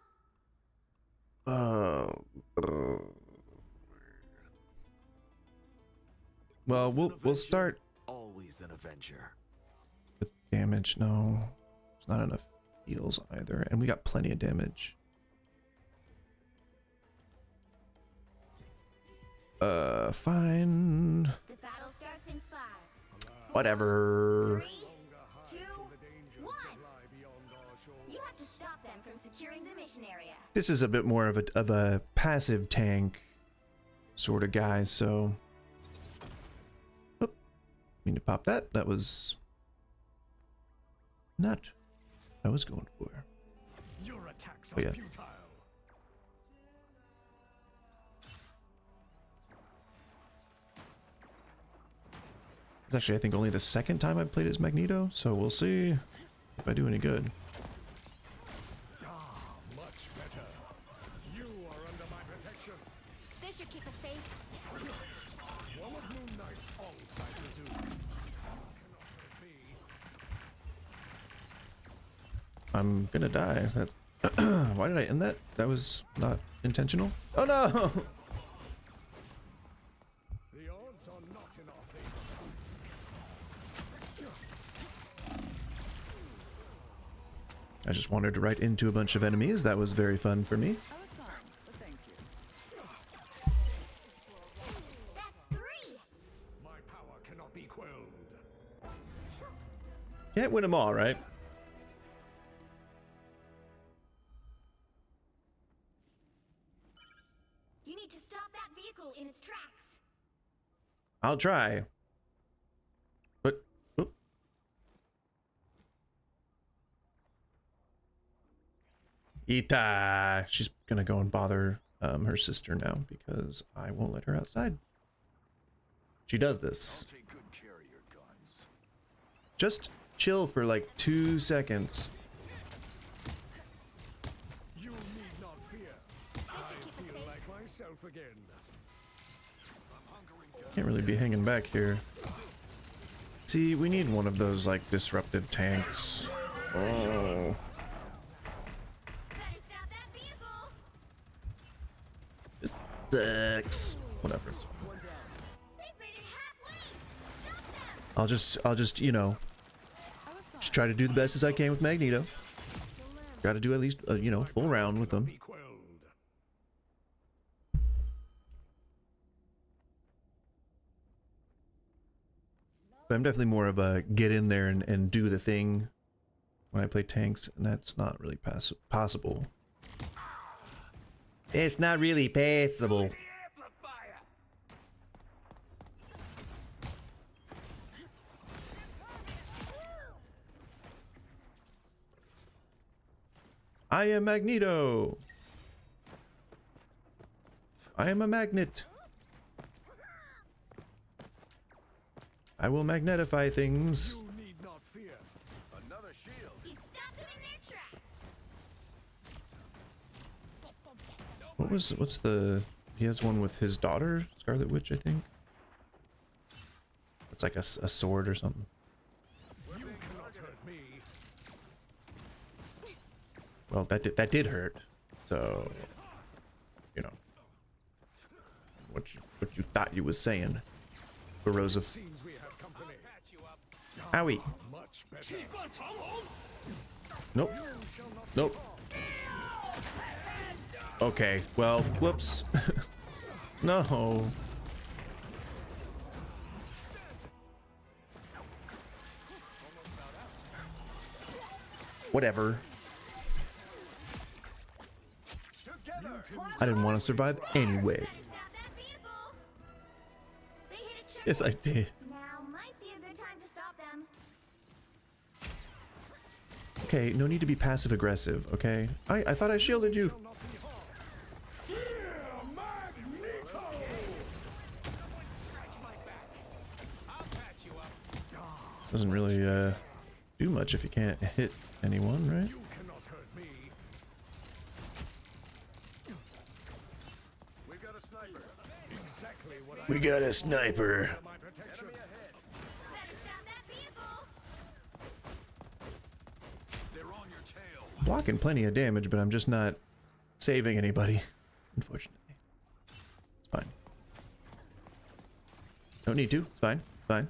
Well, we'll start Always an Avenger. with damage. No, there's not enough heals either, and we got plenty of damage. Fine. The battle starts in 5. Whatever. 3, 2, 1. You have to stop them from securing the mission area. This is a bit more of a passive tank sort of guy, so. Oop. Mean to pop that. That was not what I was going for. Your attacks Oh, yeah. futile. It's actually, I think, only the second time I've played as Magneto, so we'll see if I do any good. Much better. You are under my protection. This should keep us safe. One of Moon Knight's ults, I presume. Cannot hurt me. I'm gonna die. That's why did I end that? That was not intentional. Oh no! The odds are not in our favor. I just wandered right into a bunch of enemies. That was very fun for me. I was fine, but thank you. That's 3. My power cannot be quelled. Can't win them all, right? You need to stop that vehicle in its tracks. I'll try. But oop. Ita, she's gonna go and bother her sister now because I won't let her outside. She does this. Take good care of your guns. Just chill for like 2 seconds. You need not fear. I feel like myself again. Can't really be hanging back here. See, we need one of those like disruptive tanks. Oh. Better stop that vehicle. This sucks. Whatever. It's fine. They've made it halfway. Stop them. I'll just, you know, just try to do the best as I can with Magneto. Got to do at least, you know, full round with them. Be quelled. But I'm definitely more of a get in there and do the thing when I play tanks, and that's not really possible. It's not really passable. I am Magneto. I am a magnet. I will magnetify things. You need not fear. Another shield. You stopped them in their tracks. What's the, he has one with his daughter, Scarlet Witch, I think. It's like a sword or something. You cannot hurt me. Well, that did hurt. So, you know, what you thought you was saying, Barozov. Seems we have company. Owie. Much better. Nope. Nope. Okay. Well, whoops. No. Whatever. I didn't want to survive anyway. Better stop that vehicle. They hit a checkpoint. Yes, I did. Now might be a good time to stop Okay, no need to be passive aggressive, okay? I thought I shielded you. Doesn't really do much if you can't hit anyone, right? We got a sniper. Blocking plenty of damage, but I'm just not saving anybody, unfortunately. It's fine. Don't need to. It's fine. Fine.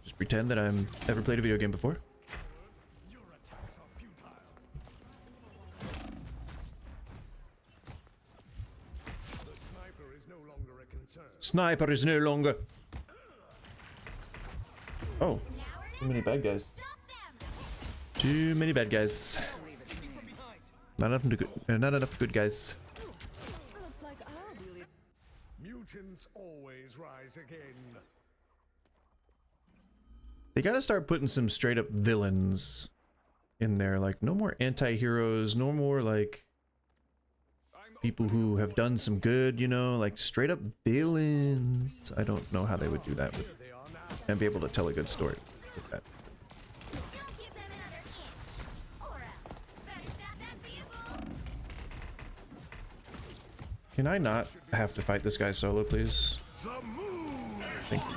Just pretend that I'm ever played a video game before. Sniper is no longer. Oh, too many bad guys. Too many bad guys. Not enough good guys. Looks like I'll be Mutants always rise again. They gotta start putting some straight up villains in there. Like, no more anti-heroes, no more like people who have done some good, you know, like straight up villains. I don't know how they would do that with, and be able to tell a good story with that. Can I not have to fight this guy solo, please? Thank you.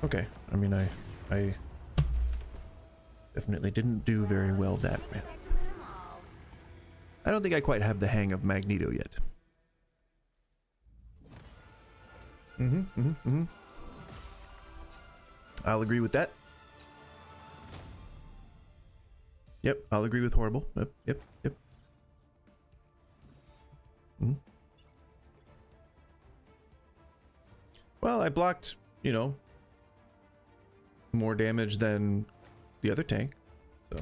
Okay, I mean, I definitely didn't do very well that way. I don't think I quite have the hang of Magneto yet. I'll agree with that. Yep, I'll agree with horrible. Yep. Well, I blocked, you know, more damage than the other tank, so.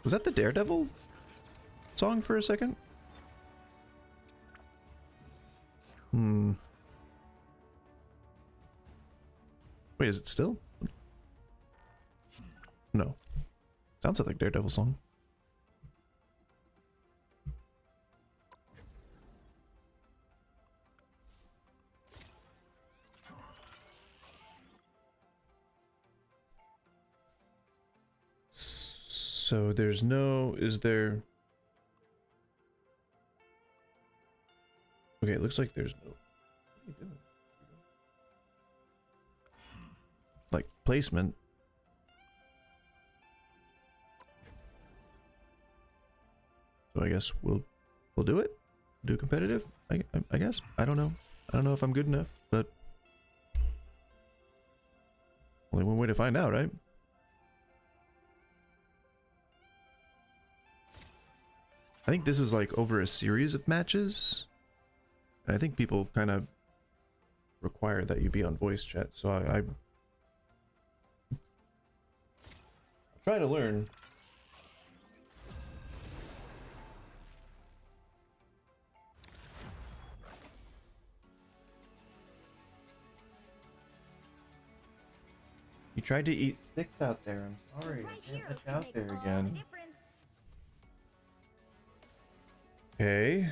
Was that the Daredevil song for a second? Wait, is it still? No. Sounds like Daredevil song. So there's no, is there? Okay, it looks like there's no. What are you doing? Like placement. So I guess we'll do it. Do competitive. I guess. I don't know. I don't know if I'm good enough, but only one way to find out, right? I think this is like over a series of matches. And I think people kind of require that you be on voice chat, so I try to learn. You tried to eat sticks out there. I'm sorry. I can't let you out there again. Okay.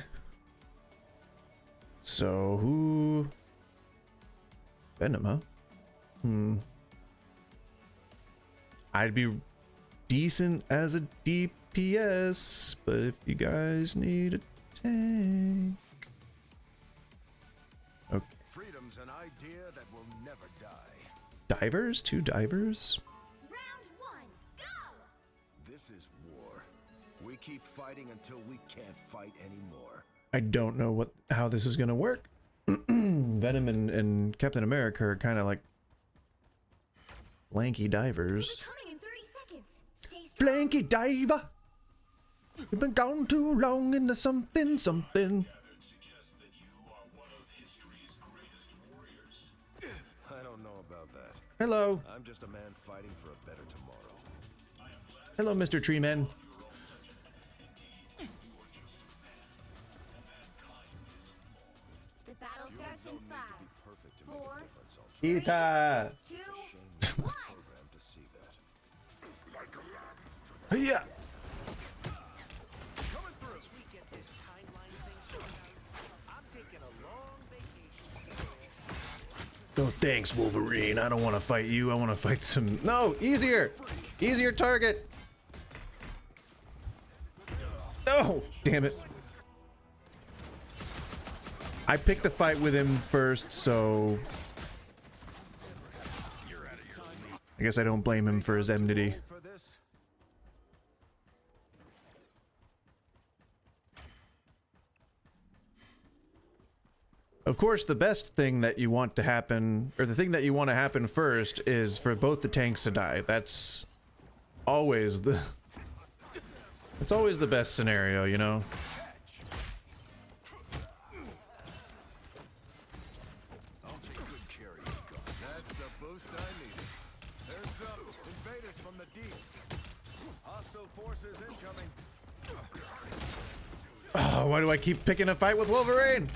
So who? Venom, huh? I'd be decent as a DPS, but if you guys need a tank. Okay. Freedom's an idea that will never die. Divers? 2 divers? Round 1, go! This is war. We keep fighting until we can't fight anymore. I don't know how this is gonna work. Venom and Captain America are kind of like lanky divers. Coming in 30 seconds. Stay strong. Lanky diver! You've been gone too long into something. I don't know about that. Hello. I'm just a man fighting for a better tomorrow. Hello, Mr. Treeman. Ita. Yeah. Oh, thanks, Wolverine. I don't want to fight you. I want to fight some. No, easier. Easier target. No, damn it. I picked the fight with him first, so I guess I don't blame him for his enmity. Of course, the best thing that you want to happen, or the thing that you want to happen first, is for both the tanks to die. That's always the best scenario, you know? I'll take good care of you. That's the boost I needed. Heads up, invaders from the deep. Hostile forces incoming. Oh, why do I keep picking a fight with Wolverine?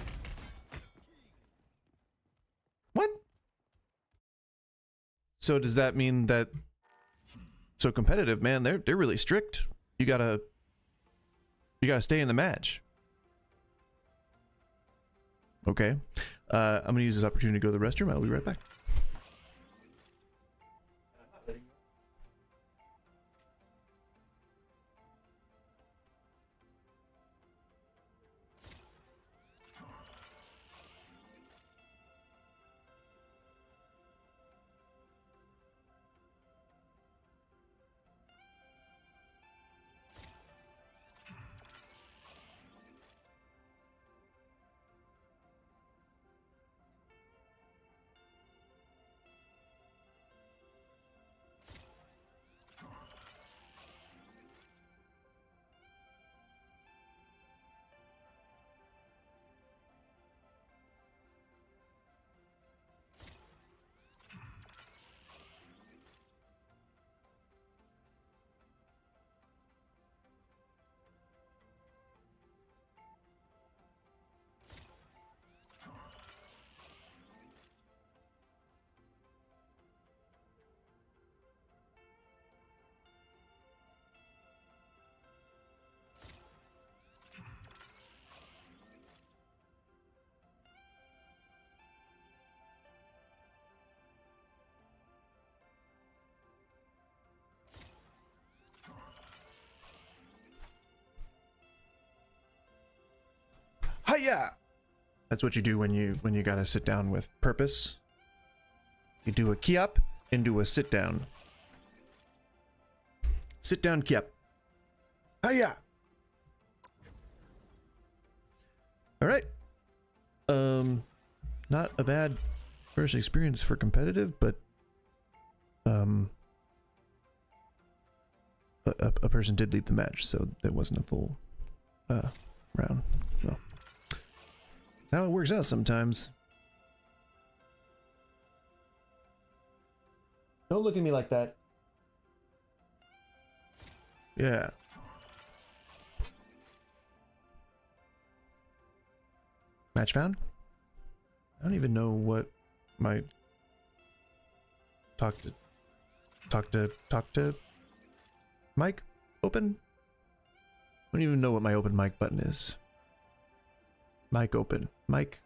What? So does that mean that so competitive, man, they're really strict. You gotta stay in the match. Okay. I'm gonna use this opportunity to go to the restroom. I'll be right back. Hiya! That's what you do when you gotta sit down with purpose. You do a key up into a sit down. Sit down key up. Hiya! Alright. Not a bad first experience for competitive, but a person did leave the match, so it wasn't a full round. Well, that's how it works out sometimes. Don't look at me like that. Yeah. Match found? I don't even know what my talk to mic open? I don't even know what my open mic button is. Mic open. Mic.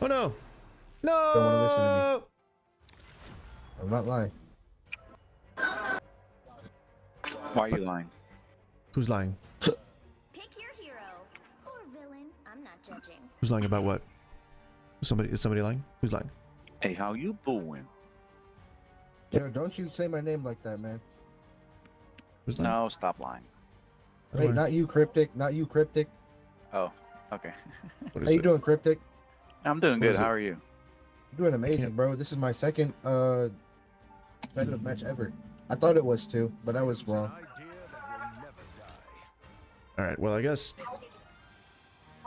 Oh no! No! Don't want to listen to me. I'm not lying. Why are you lying? Who's lying? Pick your hero or villain. I'm not judging. Who's lying about what? Is somebody lying? Who's lying? Hey, how you doing? Yo, don't you say my name like that, man. Who's lying? No, stop lying. Hey, not you, Cryptic. Not you, Cryptic. Oh, okay. How you doing, Cryptic? I'm doing good. How are you? You're doing amazing, bro. This is my second competitive match ever. I thought it was too, but I was wrong. All right. Well, I guess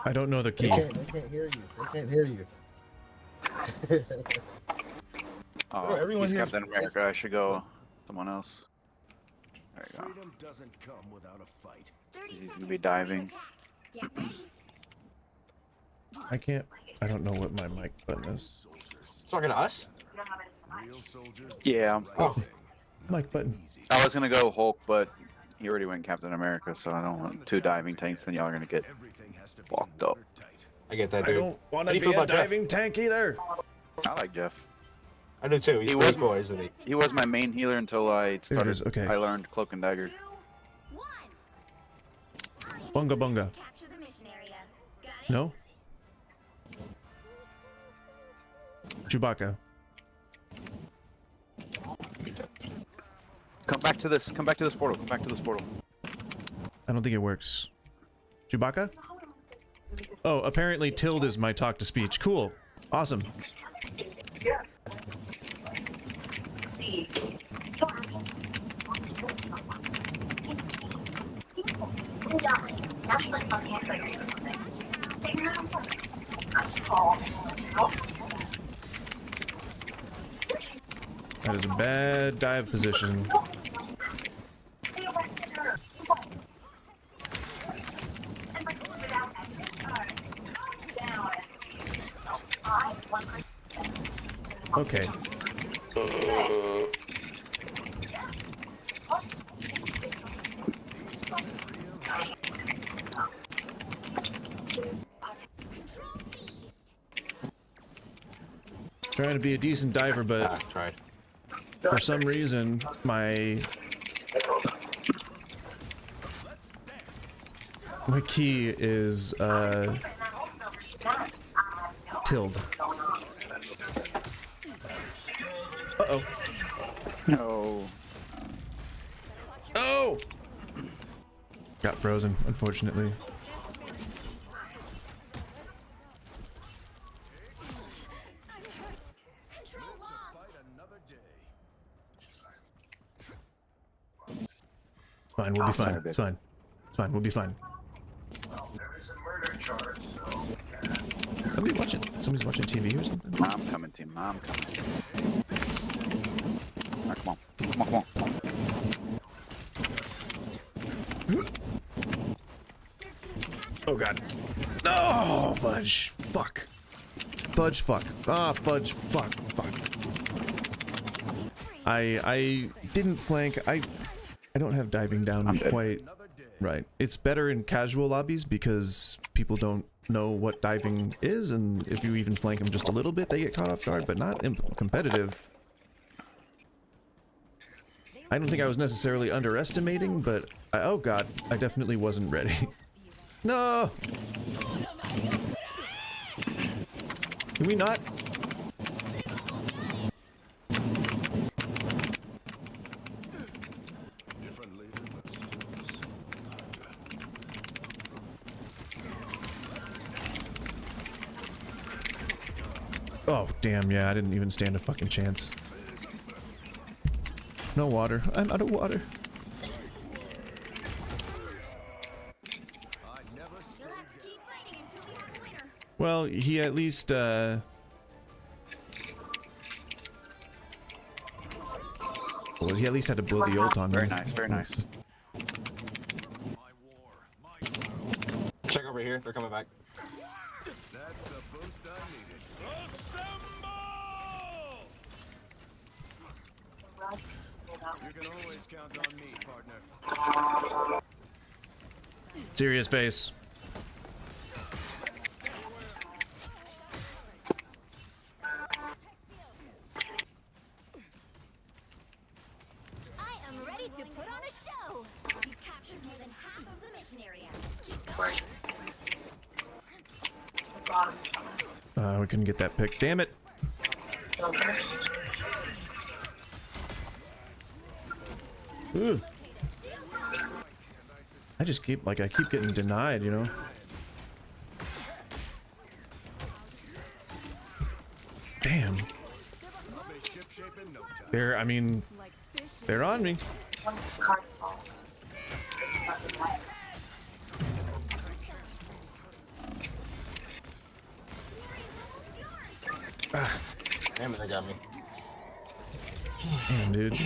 I don't know the key. They can't hear you. They can't hear you. Oh, Bro, everyone he's here's- Captain America. I should go someone else. There you go. Freedom doesn't come without a fight. He's gonna be diving. I can't. I don't know what my mic button is. Talking to us? Real soldiers do Yeah. the right thing. Mic button. I was gonna go Hulk, but he already went Captain America, so I don't want 2 diving tanks. Then y'all are gonna get Everything has to be fucked up. watertight. I get that, I dude. don't want How to do you be feel a about Jeff? diving tank either. I like Jeff. I do too. He's He pretty was- cool, isn't he? He was my main healer until I started. is, okay. I learned Cloak and Dagger. 2, 1. Bunga bunga. Capture the mission area. Got it? No. Chewbacca. Come back to this. Come back to this portal. Come back to this portal. I don't think it works. Chewbacca? Oh, apparently Tild is my talk to speech. Cool. Awesome. That is a bad dive position. Okay. Trying to be a decent diver, but Tried. for some reason my key is Tild. Uh-oh. No. Oh! Got frozen, unfortunately. Fine, we'll be fine. It's fine. It's fine, we'll be fine. Somebody's watching TV or something? I'm coming, team. I'm coming. Right, come on. Come on, come on. Oh god. No, fudge. Fuck. Fudge fuck. Ah, fudge fuck. Fuck. I didn't flank. I don't have diving down quite right. It's better in casual lobbies because people don't know what diving is, and if you even flank them just a little bit, they get caught off guard, but not in competitive. I don't think I was necessarily underestimating, but oh god, I definitely wasn't ready. No! Can we not? Oh, damn, yeah, I didn't even stand a fucking chance. No water. I'm out of water. Well, he at least, well, he at least had to blow the ult on me. Very nice, very nice. Check over here. They're coming back. That's the boost I needed. You can always count on me, partner. Serious face. I am ready to put on a show. We've captured more than half of the mission area. Keep going. We couldn't get that pick. Damn it. Ooh. I keep getting denied, you know. Damn. I mean, they're on me. Ah. Damn it, they got me. Damn, dude.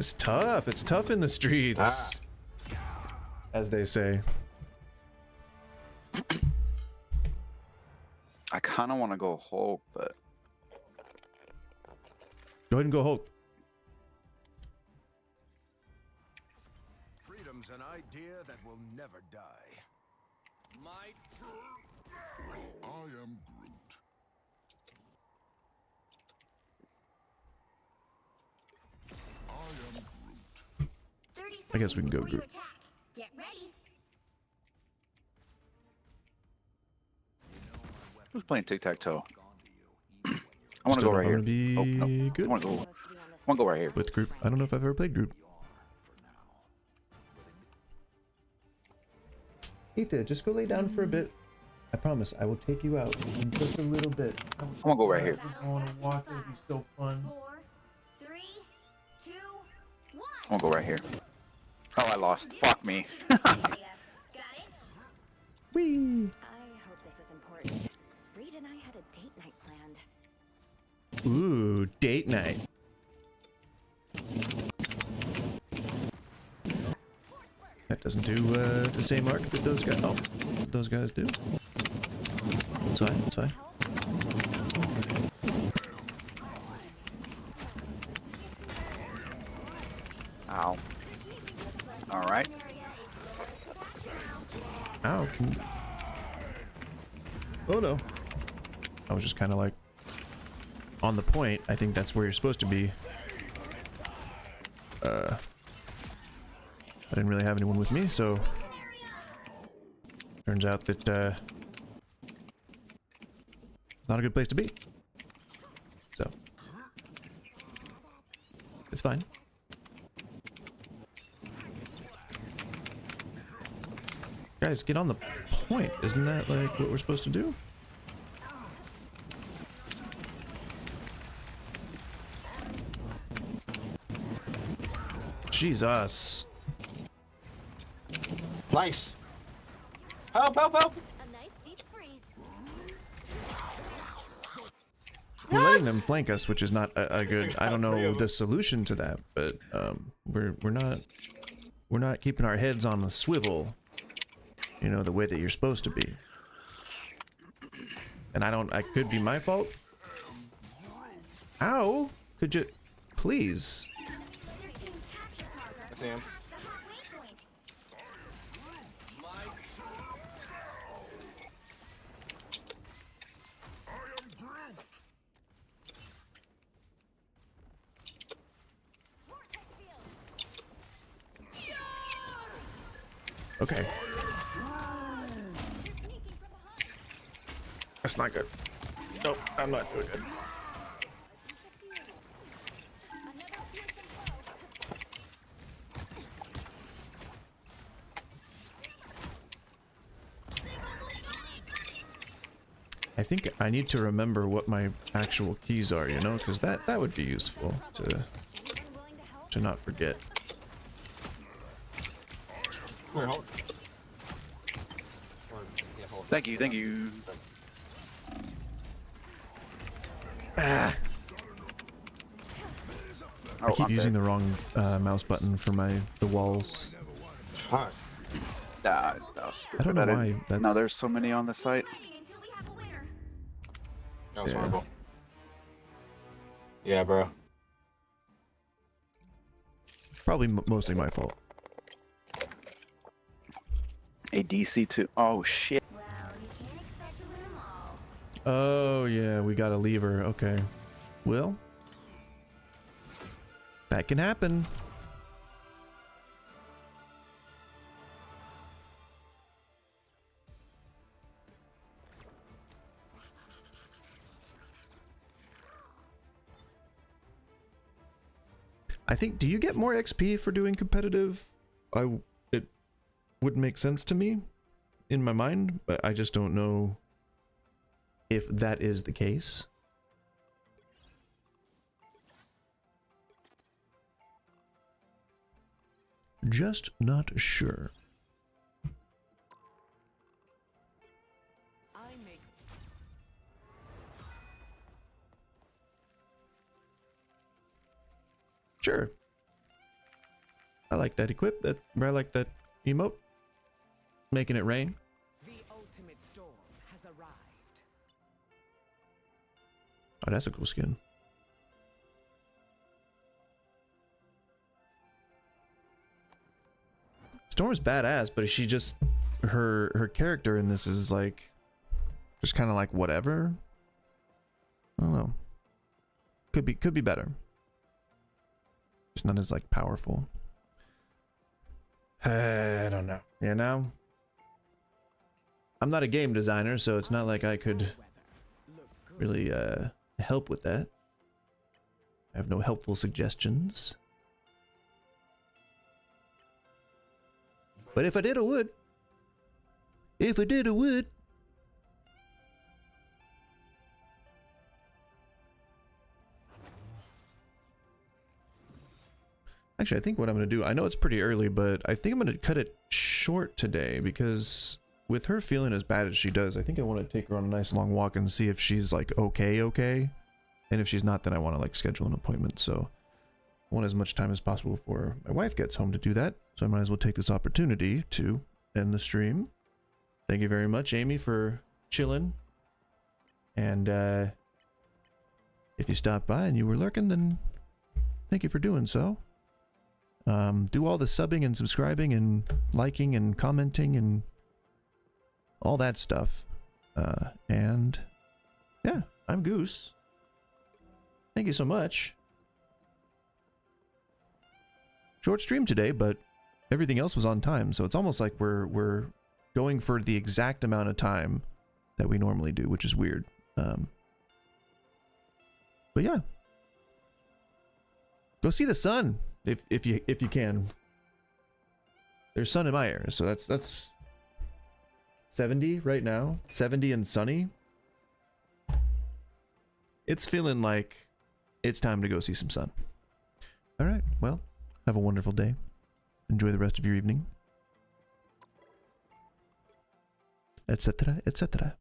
It's tough. It's tough in the streets, as they say. I kind of want to go Hulk, but Go ahead and go Hulk. Freedom's an idea that will never die. My turn. I am Groot. I am Groot. 30 I guess we can seconds go before you Groot. attack. Get ready. who's playing tic-tac-toe? I want to Still go know right if I'm here. gonna be Oh no, good I want to go right here. with Groot. I don't know if I've ever played Groot. Ethan, just go lay down for a bit. I promise, I will take you out in just a little bit. I'm gonna go right here. I want to walk. It'll be so fun. 4, 3, 2, 1. I'm gonna go right here. Oh, I lost. Fuck me. Got it? Whee! I hope this is important. Reed and I had a date night planned. Ooh, date night. That doesn't do the same arc that those guys. Oh, those guys do. It's fine. It's fine. Ow. All right. Ow. Oh no. I was just kind of like on the point. I think that's where you're supposed to be. I didn't really have anyone with me, so turns out that it's not a good place to be. So it's fine. Guys, get on the point. Isn't that like what we're supposed to do? Jesus. Nice. Help, help, help. A nice deep freeze. We're letting them flank us, which is not a good. I don't know the solution to that, but we're not keeping our heads on the swivel, you know, the way that you're supposed to be. And I could be my fault. Ow! Could you, please? Your team's capture progress That's him. past the hot waypoint. My turn. I am Groot. Vortex field. Okay, You're sneaking from behind. that's not good. Nope, I'm not doing good. Another fearsome foe. I think I need to remember what my actual keys are, you know, because that would be useful to not forget. Here, hold. Thank you. Thank you. Ah. I Oh, keep I'm using dead. the wrong mouse button for the walls. Nah, that was stupid. I don't know why. No, That's there's so many on the site. Fighting until we have a winner. That was Yeah. horrible. Yeah, bro. probably mostly my fault. A DC2. Oh shit. Well, you can't expect to win them all. Oh yeah, we got a lever. Okay. Well, that can happen. I think, do you get more XP for doing competitive? It would make sense to me in my mind, but I just don't know if that is the case. Just not sure. I make Sure. I like that equip. I like that emote. Making it rain. The ultimate storm has arrived. Oh, that's a cool skin. Storm's badass, but she just her character in this is like just kind of like whatever. I don't know. Could be better. Just not as like powerful. I don't know. You know? I'm not a game designer, so it's not like I could really help with that. I have no helpful suggestions. But if I did, I would. If I did, I would. Actually, I think what I'm going to do, I know it's pretty early, but I think I'm going to cut it short today because with her feeling as bad as she does, I think I want to take her on a nice long walk and see if she's like okay. And if she's not, then I want to like schedule an appointment. So I want as much time as possible before my wife gets home to do that. So I might as well take this opportunity to end the stream. Thank you very much, Amy, for chilling. And if you stopped by and you were lurking, then thank you for doing so. Do all the subbing and subscribing and liking and commenting and all that stuff. And yeah, I'm Goose. Thank you so much. Short stream today, but everything else was on time, so it's almost like we're going for the exact amount of time that we normally do, which is weird. But yeah, go see the sun if you can. There's sun in my area, so that's 70 right now, 70 and sunny. It's feeling like it's time to go see some sun. All right, well, have a wonderful day. Enjoy the rest of your evening, etc., etc.